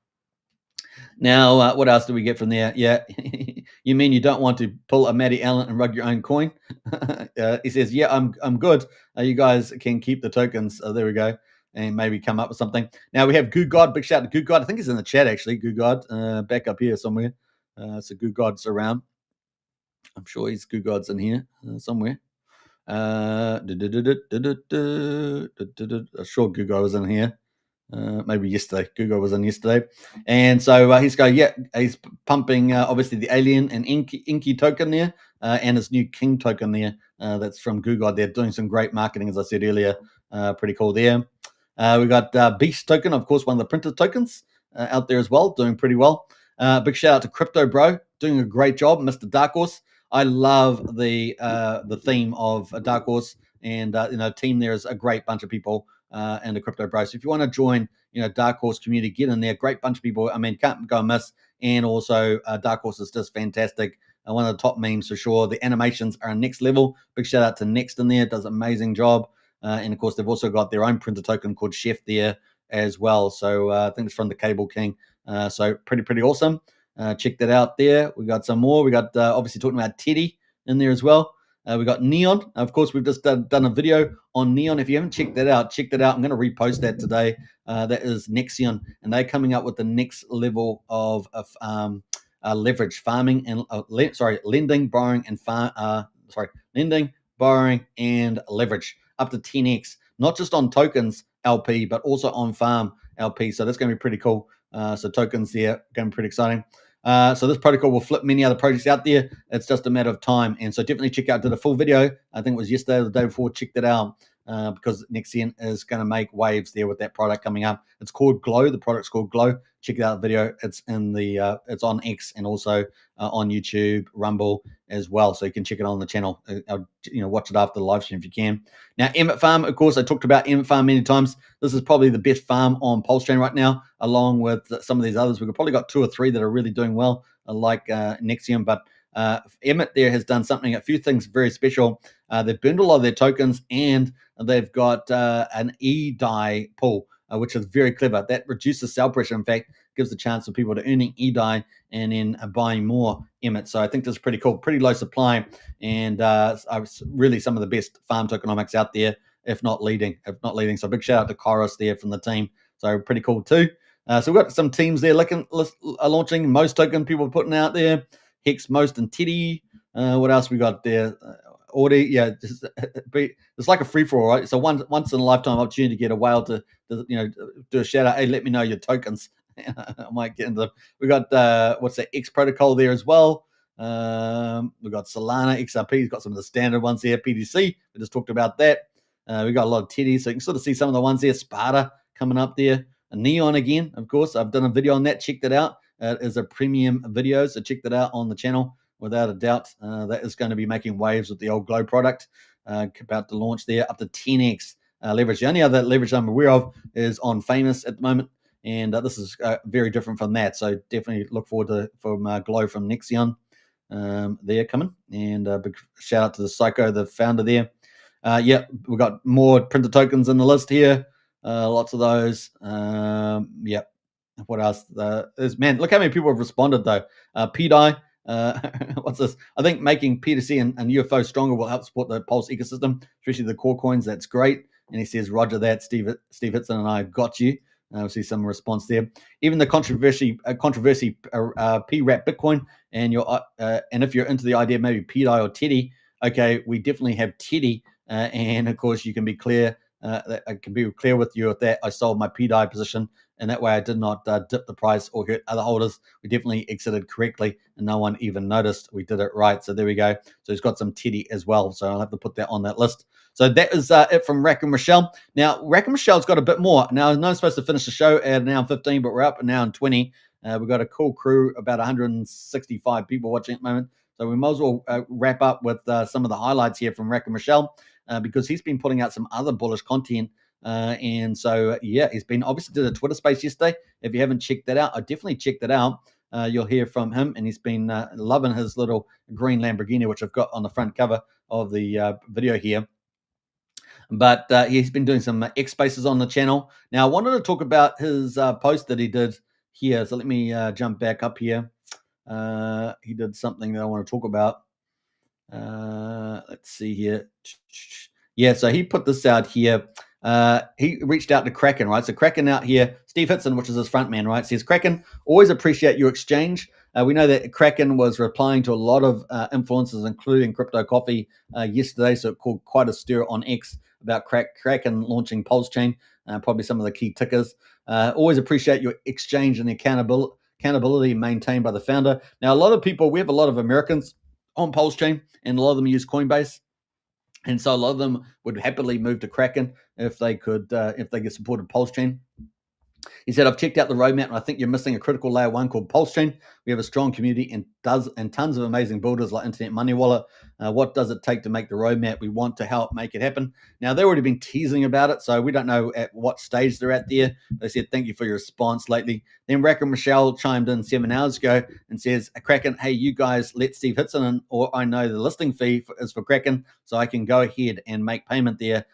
Now, what else do we get from there? Yeah, you mean you don't want to pull a Matty Allen and rug your own coin? He says, yeah, I'm good. You guys can keep the tokens. There we go. And maybe come up with something. Now we have Goo God. Big shout out to Goo God. I think he's in the chat, actually. Goo God, back up here somewhere. So Goo God's around. I'm sure Goo God's in here somewhere. I'm sure Goo God was in here. Maybe yesterday. Google was in yesterday. And so he's pumping obviously the Alien and Inky token there and his new King token there. That's from Google. They're doing some great marketing, as I said earlier. Pretty cool there. We got Beast token, of course, one of the printed tokens out there as well, doing pretty well. Big shout out to Crypto Bro, doing a great job. Mr. Dark Horse. I love the theme of Dark Horse, and team there is a great bunch of people. And the Crypto Bro. So if you want to join, Dark Horse community, get in there. Great bunch of people. I mean, can't go amiss. And also, Dark Horse is just fantastic. One of the top memes for sure. The animations are next level. Big shout out to Next in there. Does an amazing job. And of course, they've also got their own printer token called Chef there as well. So I think it's from the Cable King. So pretty awesome. Check that out there. We got some more. We got obviously talking about Teddy in there as well. We got Neon. Of course, we've just done a video on Neon. If you haven't checked that out, check that out. I'm going to repost that today. That is Nexion, and they're coming up with the next level of leverage farming and lending, borrowing, and lending, borrowing, and leverage up to 10x, not just on tokens LP, but also on farm LP. So that's going to be pretty cool. So tokens there going to be pretty exciting. So this protocol will flip many other projects out there. It's just a matter of time. And so definitely check out the full video. I think it was yesterday or the day before. Check that out because Nexion is going to make waves there with that product coming up. It's called Glow. The product's called Glow. Check out the video. It's in the it's on X and also on YouTube, Rumble as well. So you can check it on the channel. Watch it after the live stream if you can. Now, Emmett Farm, of course, I talked about Emmett Farm many times. This is probably the best farm on PulseChain right now, along with some of these others. We've probably got 2 or 3 that are really doing well, like Nexium. But Emmett there has done a few things very special. They've burned a lot of their tokens, and they've got an E-DAI pool, which is very clever. That reduces sell pressure. In fact, gives the chance for people to earning E-DAI and then buying more Emmett. So I think that's pretty cool. Pretty low supply, and really some of the best farm tokenomics out there, if not leading. So big shout out to Kairos there from the team. So pretty cool too. So we've got some teams there launching. Most token people putting out there. Hex, Most, and Teddy. What else we got there? Audi, yeah, it's like a free for all, right? So once in a lifetime opportunity to get a whale to do a shout out. Hey, let me know your tokens. I might get into them. We got what's that X protocol there as well. We got Solana, XRP. We've got some of the standard ones here. PDC. We just talked about that. We got a lot of Teddy, so you can sort of see some of the ones there. Sparta coming up there. Neon again, of course. I've done a video on that. Check that out. It is a premium video, so check that out on the channel. Without a doubt, that is going to be making waves with the old Glow product about to launch there, up to 10x leverage. The only other leverage I'm aware of is on Famous at the moment, and this is very different from that. So definitely look forward to Glow from Nexion there coming. And a big shout out to the Psycho, the founder there. We've got more printed tokens in the list here. Lots of those. What else? Man, look how many people have responded though. PDI. What's this? I think making P2C and UFO stronger will help support the Pulse ecosystem, especially the core coins. That's great. And he says, Roger that, Steve Hitson and I got you. We'll see some response there. Even the controversy PRAP Bitcoin, and if you're into the idea maybe PDI or Teddy, okay, we definitely have Teddy, and of course you can be clear. I can be clear with you that I sold my PDI position, and that way I did not dip the price or hurt other holders. We definitely exited correctly, and no one even noticed. We did it right. So there we go. So he's got some Teddy as well. So I'll have to put that on that list. So that is it from Rackham Rishel. Now, Rackham Rishel's got a bit more. Now, I know I'm supposed to finish the show at an hour and 15, but we're up an hour and 20. We've got a cool crew, about 165 people watching at the moment. So we might as well wrap up with some of the highlights here from Rackham Rishel, because he's been putting out some other bullish content. And so, he's been obviously did a Twitter space yesterday. If you haven't checked that out, I definitely check that out. You'll hear from him, and he's been loving his little green Lamborghini, which I've got on the front cover of the video here. But he's been doing some X Spaces on the channel. Now, I wanted to talk about his post that he did here. So let me jump back up here. He did something that I want to talk about. Let's see here. Yeah, so he put this out here. He reached out to Kraken, right? So Kraken out here, Steve Hitson, which is his front man, right, says, Kraken, always appreciate your exchange. We know that Kraken was replying to a lot of influencers, including Crypto Coffee yesterday, so it caused quite a stir on X about Kraken launching PulseChain, probably some of the key tickers. Always appreciate your exchange and accountability maintained by the founder. Now, a lot of people, we have a lot of Americans on PulseChain, and a lot of them use Coinbase. And so a lot of them would happily move to Kraken if they could, if they get supported PulseChain. He said, I've checked out the roadmap, and I think you're missing a critical layer one called PulseChain. We have a strong community and tons of amazing builders like Internet Money Wallet. What does it take to make the roadmap? We want to help make it happen. Now, they've already been teasing about it, so we don't know at what stage they're at there. They said, thank you for your response lately. Then Rackham Rishel chimed in 7 hours ago and says, Kraken, hey, you guys let Steve Hitson in, or I know the listing fee is for Kraken, so I can go ahead and make payment there.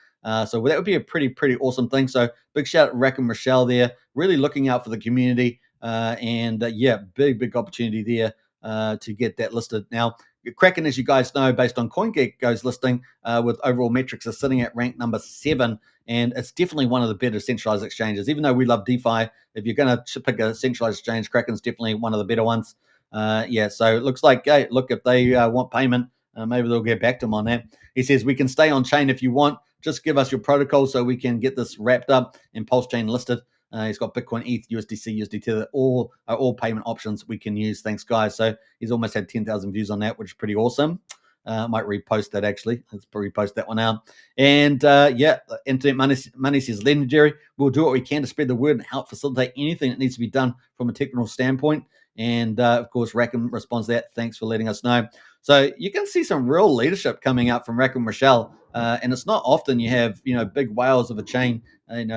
So that would be a pretty awesome thing. So big shout out to Rackham Rishel there, really looking out for the community. Big opportunity there to get that listed. Now, Kraken, as you guys know, based on CoinGecko's listing, with overall metrics, is sitting at rank number 7. And it's definitely one of the better centralized exchanges. Even though we love DeFi, if you're going to pick a centralized exchange, Kraken's definitely one of the better ones. So it looks like, hey, look, if they want payment, maybe they'll get back to him on that. He says, we can stay on chain if you want. Just give us your protocol so we can get this wrapped up and PulseChain listed. He's got Bitcoin, ETH, USDC, USDT, all payment options we can use. Thanks, guys. So he's almost had 10,000 views on that, which is pretty awesome. Might repost that, actually. Let's repost that one out. And, Internet Money says, legendary. We'll do what we can to spread the word and help facilitate anything that needs to be done from a technical standpoint. And, of course, Rackham responds to that. Thanks for letting us know. So you can see some real leadership coming out from Rackham Rishel. And it's not often you have, big whales of a chain,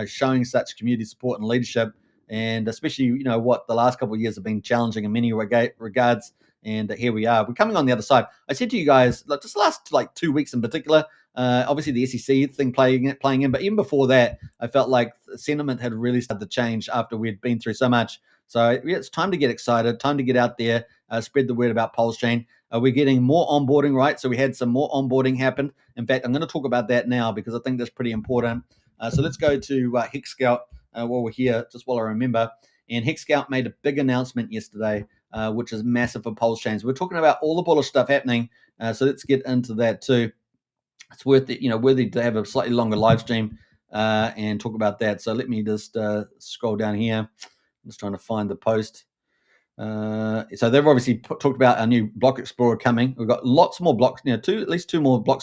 showing such community support and leadership. And especially, what the last couple of years have been challenging in many regards. And here we are. We're coming on the other side. I said to you guys, just the last 2 weeks in particular, obviously the SEC thing playing in. But even before that, I felt like sentiment had really started to change after we'd been through so much. So it's time to get excited, time to get out there, spread the word about PulseChain. We're getting more onboarding, right? So we had some more onboarding happen. In fact, I'm going to talk about that now because I think that's pretty important. So let's go to Hex Scout while we're here, just while I remember. And Hex Scout made a big announcement yesterday, which is massive for PulseChain. So we're talking about all the bullish stuff happening. So let's get into that too. It's worthy to have a slightly longer live stream and talk about that. So let me just scroll down here. I'm just trying to find the post. So they've obviously talked about our new block explorer coming. We've got lots more blocks, at least 2 more block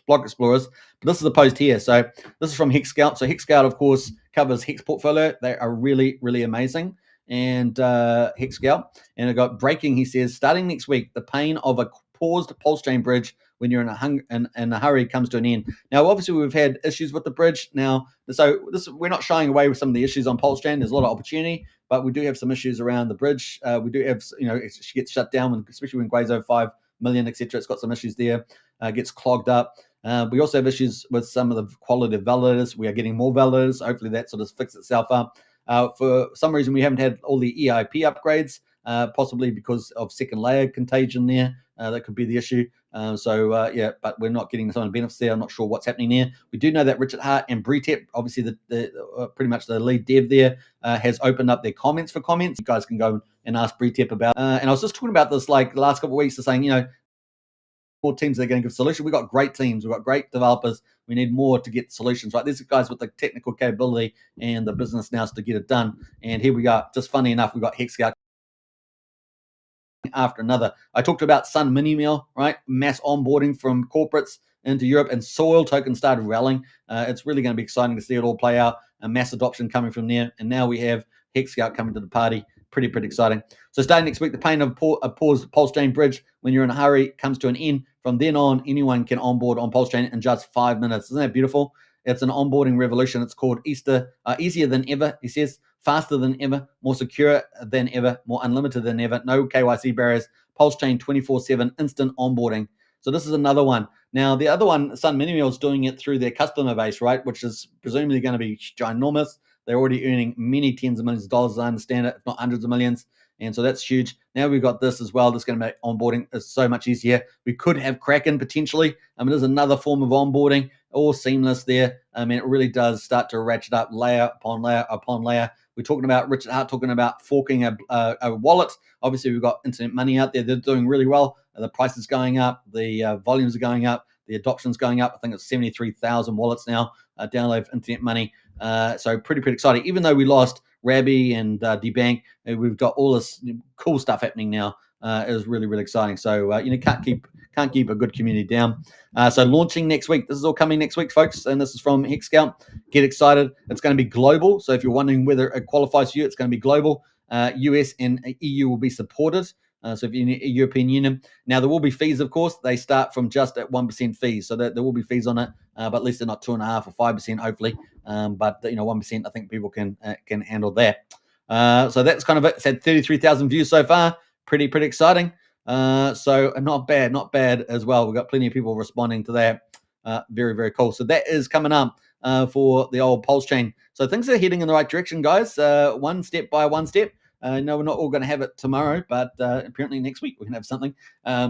explorers. But this is the post here. So this is from Hex Scout. So Hex Scout, of course, covers Hex portfolio. They are really, really amazing. And Hex Scout, and I got breaking. He says, starting next week, the pain of a paused PulseChain bridge when you're in a hurry comes to an end. Now, obviously, we've had issues with the bridge. Now, so we're not shying away with some of the issues on PulseChain. There's a lot of opportunity, but we do have some issues around the bridge. We do have, it gets shut down, especially when Guazo 5 million, etc. It's got some issues there. Gets clogged up. We also have issues with some of the quality of validators. We are getting more validators. Hopefully, that sort of fixes itself up. For some reason, we haven't had all the EIP upgrades. possibly because of second layer contagion there. That could be the issue. Yeah, but we're not getting some of the benefits there. I'm not sure what's happening there. We do know that Richard Hart and Bretep, obviously the pretty much the lead dev there, has opened up their comments for comments. You guys can go and ask Bretep about. And I was just talking about this like the last couple of weeks, of saying, more teams that are going to give solutions. We've got great teams. We've got great developers. We need more to get solutions right. These are guys with the technical capability and the business now to get it done. And here we are. Just funny enough, we've got HexScout after another. I talked about Sun Mini Meal, right? Mass onboarding from corporates into Europe, and Soil token started rallying. It's really going to be exciting to see it all play out. A mass adoption coming from there. And now we have HexScout coming to the party. Pretty exciting. So starting next week, the pain of a paused PulseChain Bridge when you're in a hurry comes to an end. From then on, anyone can onboard on PulseChain in just 5 minutes. Isn't that beautiful? It's an onboarding revolution. It's called easier than ever, he says, faster than ever, more secure than ever, more unlimited than ever, no KYC barriers, PulseChain 24/7 instant onboarding. So this is another one. Now, the other one, Sun Minimeal, is doing it through their customer base, right, which is presumably going to be ginormous. They're already earning many tens of millions of dollars, as I understand it, if not hundreds of millions. And so that's huge. Now we've got this as well. That's going to make onboarding so much easier. We could have Kraken potentially. There's another form of onboarding, all seamless there. It really does start to ratchet up layer upon layer upon layer. We're talking about Richard Hart talking about forking a wallet. Obviously, we've got internet money out there. They're doing really well. The price is going up. The volumes are going up. The adoption's going up. I think it's 73,000 wallets now download for internet money. So pretty exciting. Even though we lost Rabby and Debank, we've got all this cool stuff happening now. It was really exciting. So can't keep a good community down. So launching next week. This is all coming next week, folks. And this is from HexScout. Get excited. It's going to be global. So if you're wondering whether it qualifies for you, it's going to be global. US and EU will be supported. So if you're in the European Union, now there will be fees, of course. They start from just at 1% fees, so there will be fees on it, but at least they're not 2.5% or 5%, hopefully. But 1%, I think people can handle that. So that's kind of it. It's had 33,000 views so far. Pretty exciting. So not bad as well. We've got plenty of people responding to that. Very cool. So that is coming up for the old PulseChain. So things are heading in the right direction, guys. One step by one step. No, we're not all going to have it tomorrow, but apparently next week we can have something.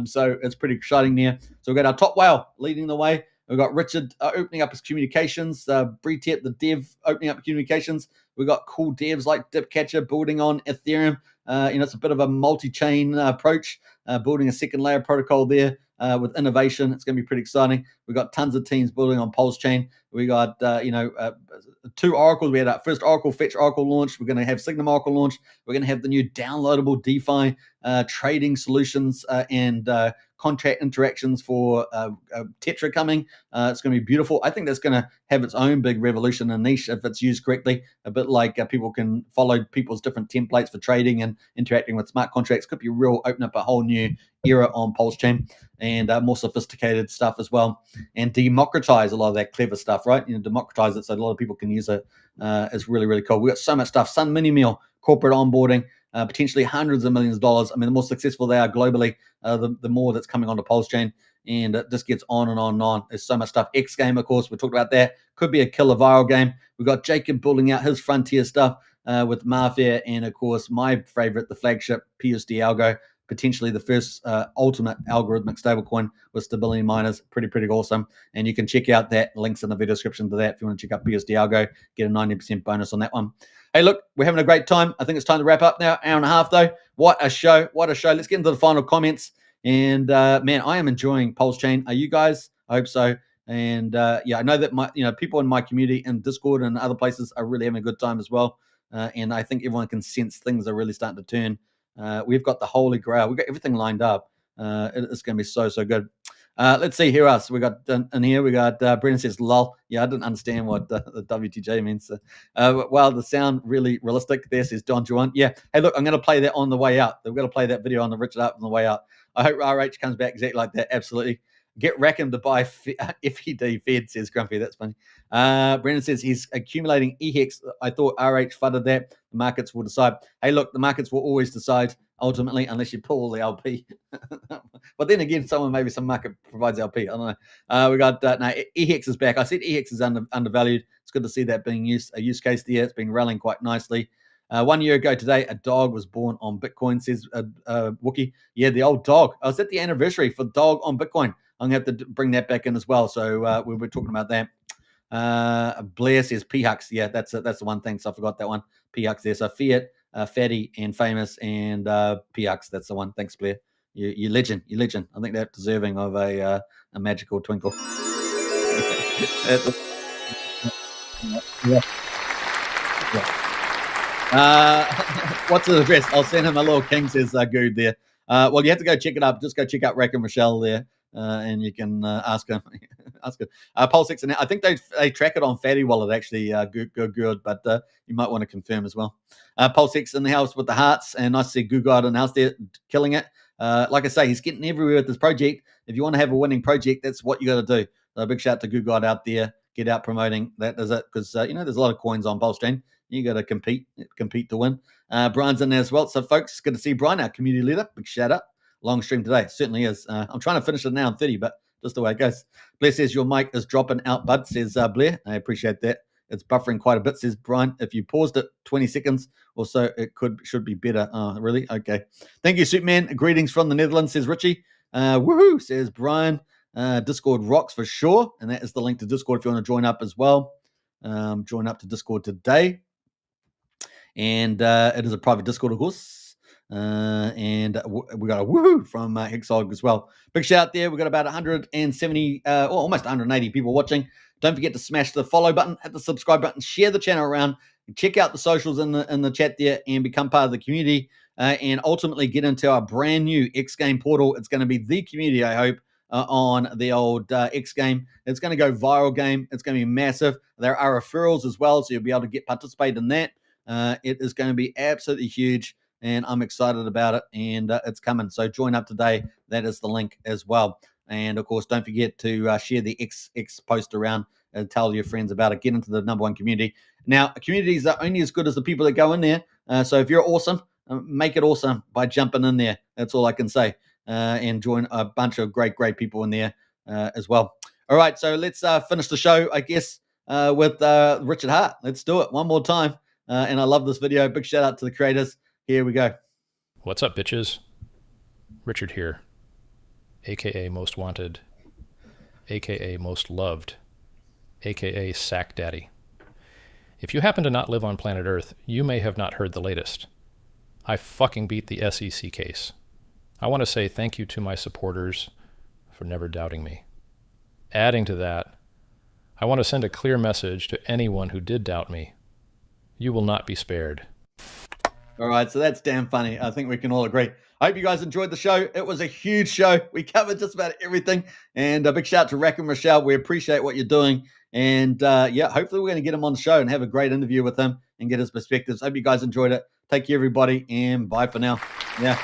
So it's pretty exciting there. So we've got our top whale leading the way. We've got Richard opening up his communications. Bretep, the dev, opening up communications. We've got cool devs like Dipcatcher building on Ethereum. It's a bit of a multi-chain approach, building a second layer protocol there with innovation. It's going to be pretty exciting. We've got tons of teams building on PulseChain. We got, 2 oracles. We had our first Oracle Fetch Oracle launch. We're going to have Signum Oracle launch. We're going to have the new downloadable DeFi trading solutions and contract interactions for Tetra coming. It's going to be beautiful. I think that's going to have its own big revolution and niche if it's used correctly. A bit like people can follow people's different templates for trading and interacting with smart contracts. Could be real, open up a whole new era on PulseChain and more sophisticated stuff as well, and democratize a lot of that clever stuff, right? Democratize it so a lot of people can use it. It's really cool. We've got so much stuff. Sun Mini Meal, corporate onboarding, potentially hundreds of millions of dollars. The more successful they are globally, the more that's coming onto PulseChain, and it just gets on and on and on. There's so much stuff. XGame, of course, we talked about that. Could be a killer viral game. We've got Jacob building out his frontier stuff with Mafia, and of course, my favorite, the flagship PUSD ALGO, potentially the first ultimate algorithmic stablecoin with stability miners. Pretty awesome. And you can check out that. Links in the video description to that if you want to check out PUSD ALGO. Get a 90% bonus on that one. Hey, look, we're having a great time. I think it's time to wrap up now. Hour and a half, though. What a show. Let's get into the final comments. And, man, I am enjoying PulseChain. Are you guys? I hope so. And, I know that people in my community and Discord and other places are really having a good time as well. And I think everyone can sense things are really starting to turn. We've got the holy grail. We've got everything lined up. It's going to be so good. Let's see who else we got in here. We got Brendan says, lol. Yeah, I didn't understand what the WTJ means. Well, the sound really realistic there, says Don Juan. Yeah. Hey, look, I'm going to play that on the way out. We're going to play that video on the Richard Hart on the way out. I hope RH comes back exactly like that. Absolutely. Get Rackham to buy FED Fed, says Grumpy. That's funny. Brendan says he's accumulating EHEX. I thought RH fudded that. The markets will decide. Hey, look, the markets will always decide ultimately unless you pull the LP. But then again, maybe some market provides LP. I don't know. We got EHEX is back. I said EHEX is undervalued. It's good to see that being used, a use case there. It's been rallying quite nicely. 1 year ago today, a dog was born on Bitcoin, says Wookie. Yeah, the old dog. I was at the anniversary for dog on Bitcoin. I'm going to have to bring that back in as well. So we were talking about that. Blair says P-Hux. Yeah, that's the one thing. So I forgot that one. P-Hux there. So Fiat, Fatty, and Famous, and P-Hux. That's the one. Thanks, Blair. You legend. You legend. I think they're deserving of a magical twinkle. What's the address? I'll send him a little king, says Good there. Well, you have to go check it up. Just go check out Rackham Rishel there, and you can ask him. ask him. PulseX, and I think they track it on Fatty Wallet actually. Good, but you might want to confirm as well. PulseX in the house with the hearts, and nice to see Good in the house there, killing it. Like I say, he's getting everywhere with this project. If you want to have a winning project, that's what you got to do. So a big shout out to Good out there. Get out promoting that, does it? Because there's a lot of coins on PulseChain. You got to compete to win. Brian's in there as well. So, folks, good to see Brian, our community leader. Big shout out. Long stream today. Certainly is. I'm trying to finish it now in 30, but just the way it goes. Blair says your mic is dropping out, bud, says Blair. I appreciate that. It's buffering quite a bit, says Brian. If you paused it 20 seconds or so, it should be better. Oh, really? Okay. Thank you, Superman. Greetings from the Netherlands, says Richie. Woohoo, says Brian. Discord rocks for sure. And that is the link to Discord if you want to join up as well. Join up to Discord today. And it is a private Discord, of course. And we got a woohoo from Hexog as well. Big shout out there. We've got about 170, almost 180 people watching. Don't forget to smash the follow button, hit the subscribe button, share the channel around, check out the socials in the chat there, and become part of the community. And ultimately get into our brand new XGame Portal. It's going to be the community, I hope, on the old XGame. It's going to go viral game. It's going to be massive. There are referrals as well, so you'll be able to participate in that. It is going to be absolutely huge, and I'm excited about it, and it's coming. So join up today. That is the link as well. And, of course, don't forget to share the X post around and tell your friends about it. Get into the #1 community. Now, communities are only as good as the people that go in there. So if you're awesome, make it awesome by jumping in there. That's all I can say. And join a bunch of great people in there as well. All right, so let's finish the show, I guess, with Richard Hart. Let's do it one more time. And I love this video. Big shout out to the creators. Here we go. What's up, bitches? Richard here, a.k.a. Most Wanted, a.k.a. Most Loved, a.k.a. Sack Daddy. If you happen to not live on planet Earth, you may have not heard the latest. I fucking beat the SEC case. I want to say thank you to my supporters for never doubting me. Adding to that, I want to send a clear message to anyone who did doubt me. You will not be spared. All right, so that's damn funny. I think we can all agree. I hope you guys enjoyed the show. It was a huge show. We covered just about everything. And a big shout out to Rackham Rishel. We appreciate what you're doing. And hopefully we're going to get him on the show and have a great interview with him and get his perspectives. Hope you guys enjoyed it. Take care, everybody, and bye for now. Yeah,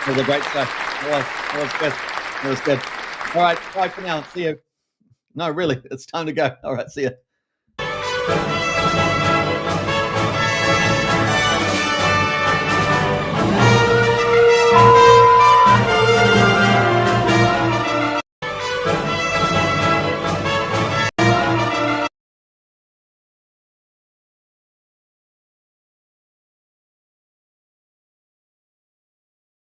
it was a great show. It was good. All right, bye for now. See you. No, really, it's time to go. All right, see you.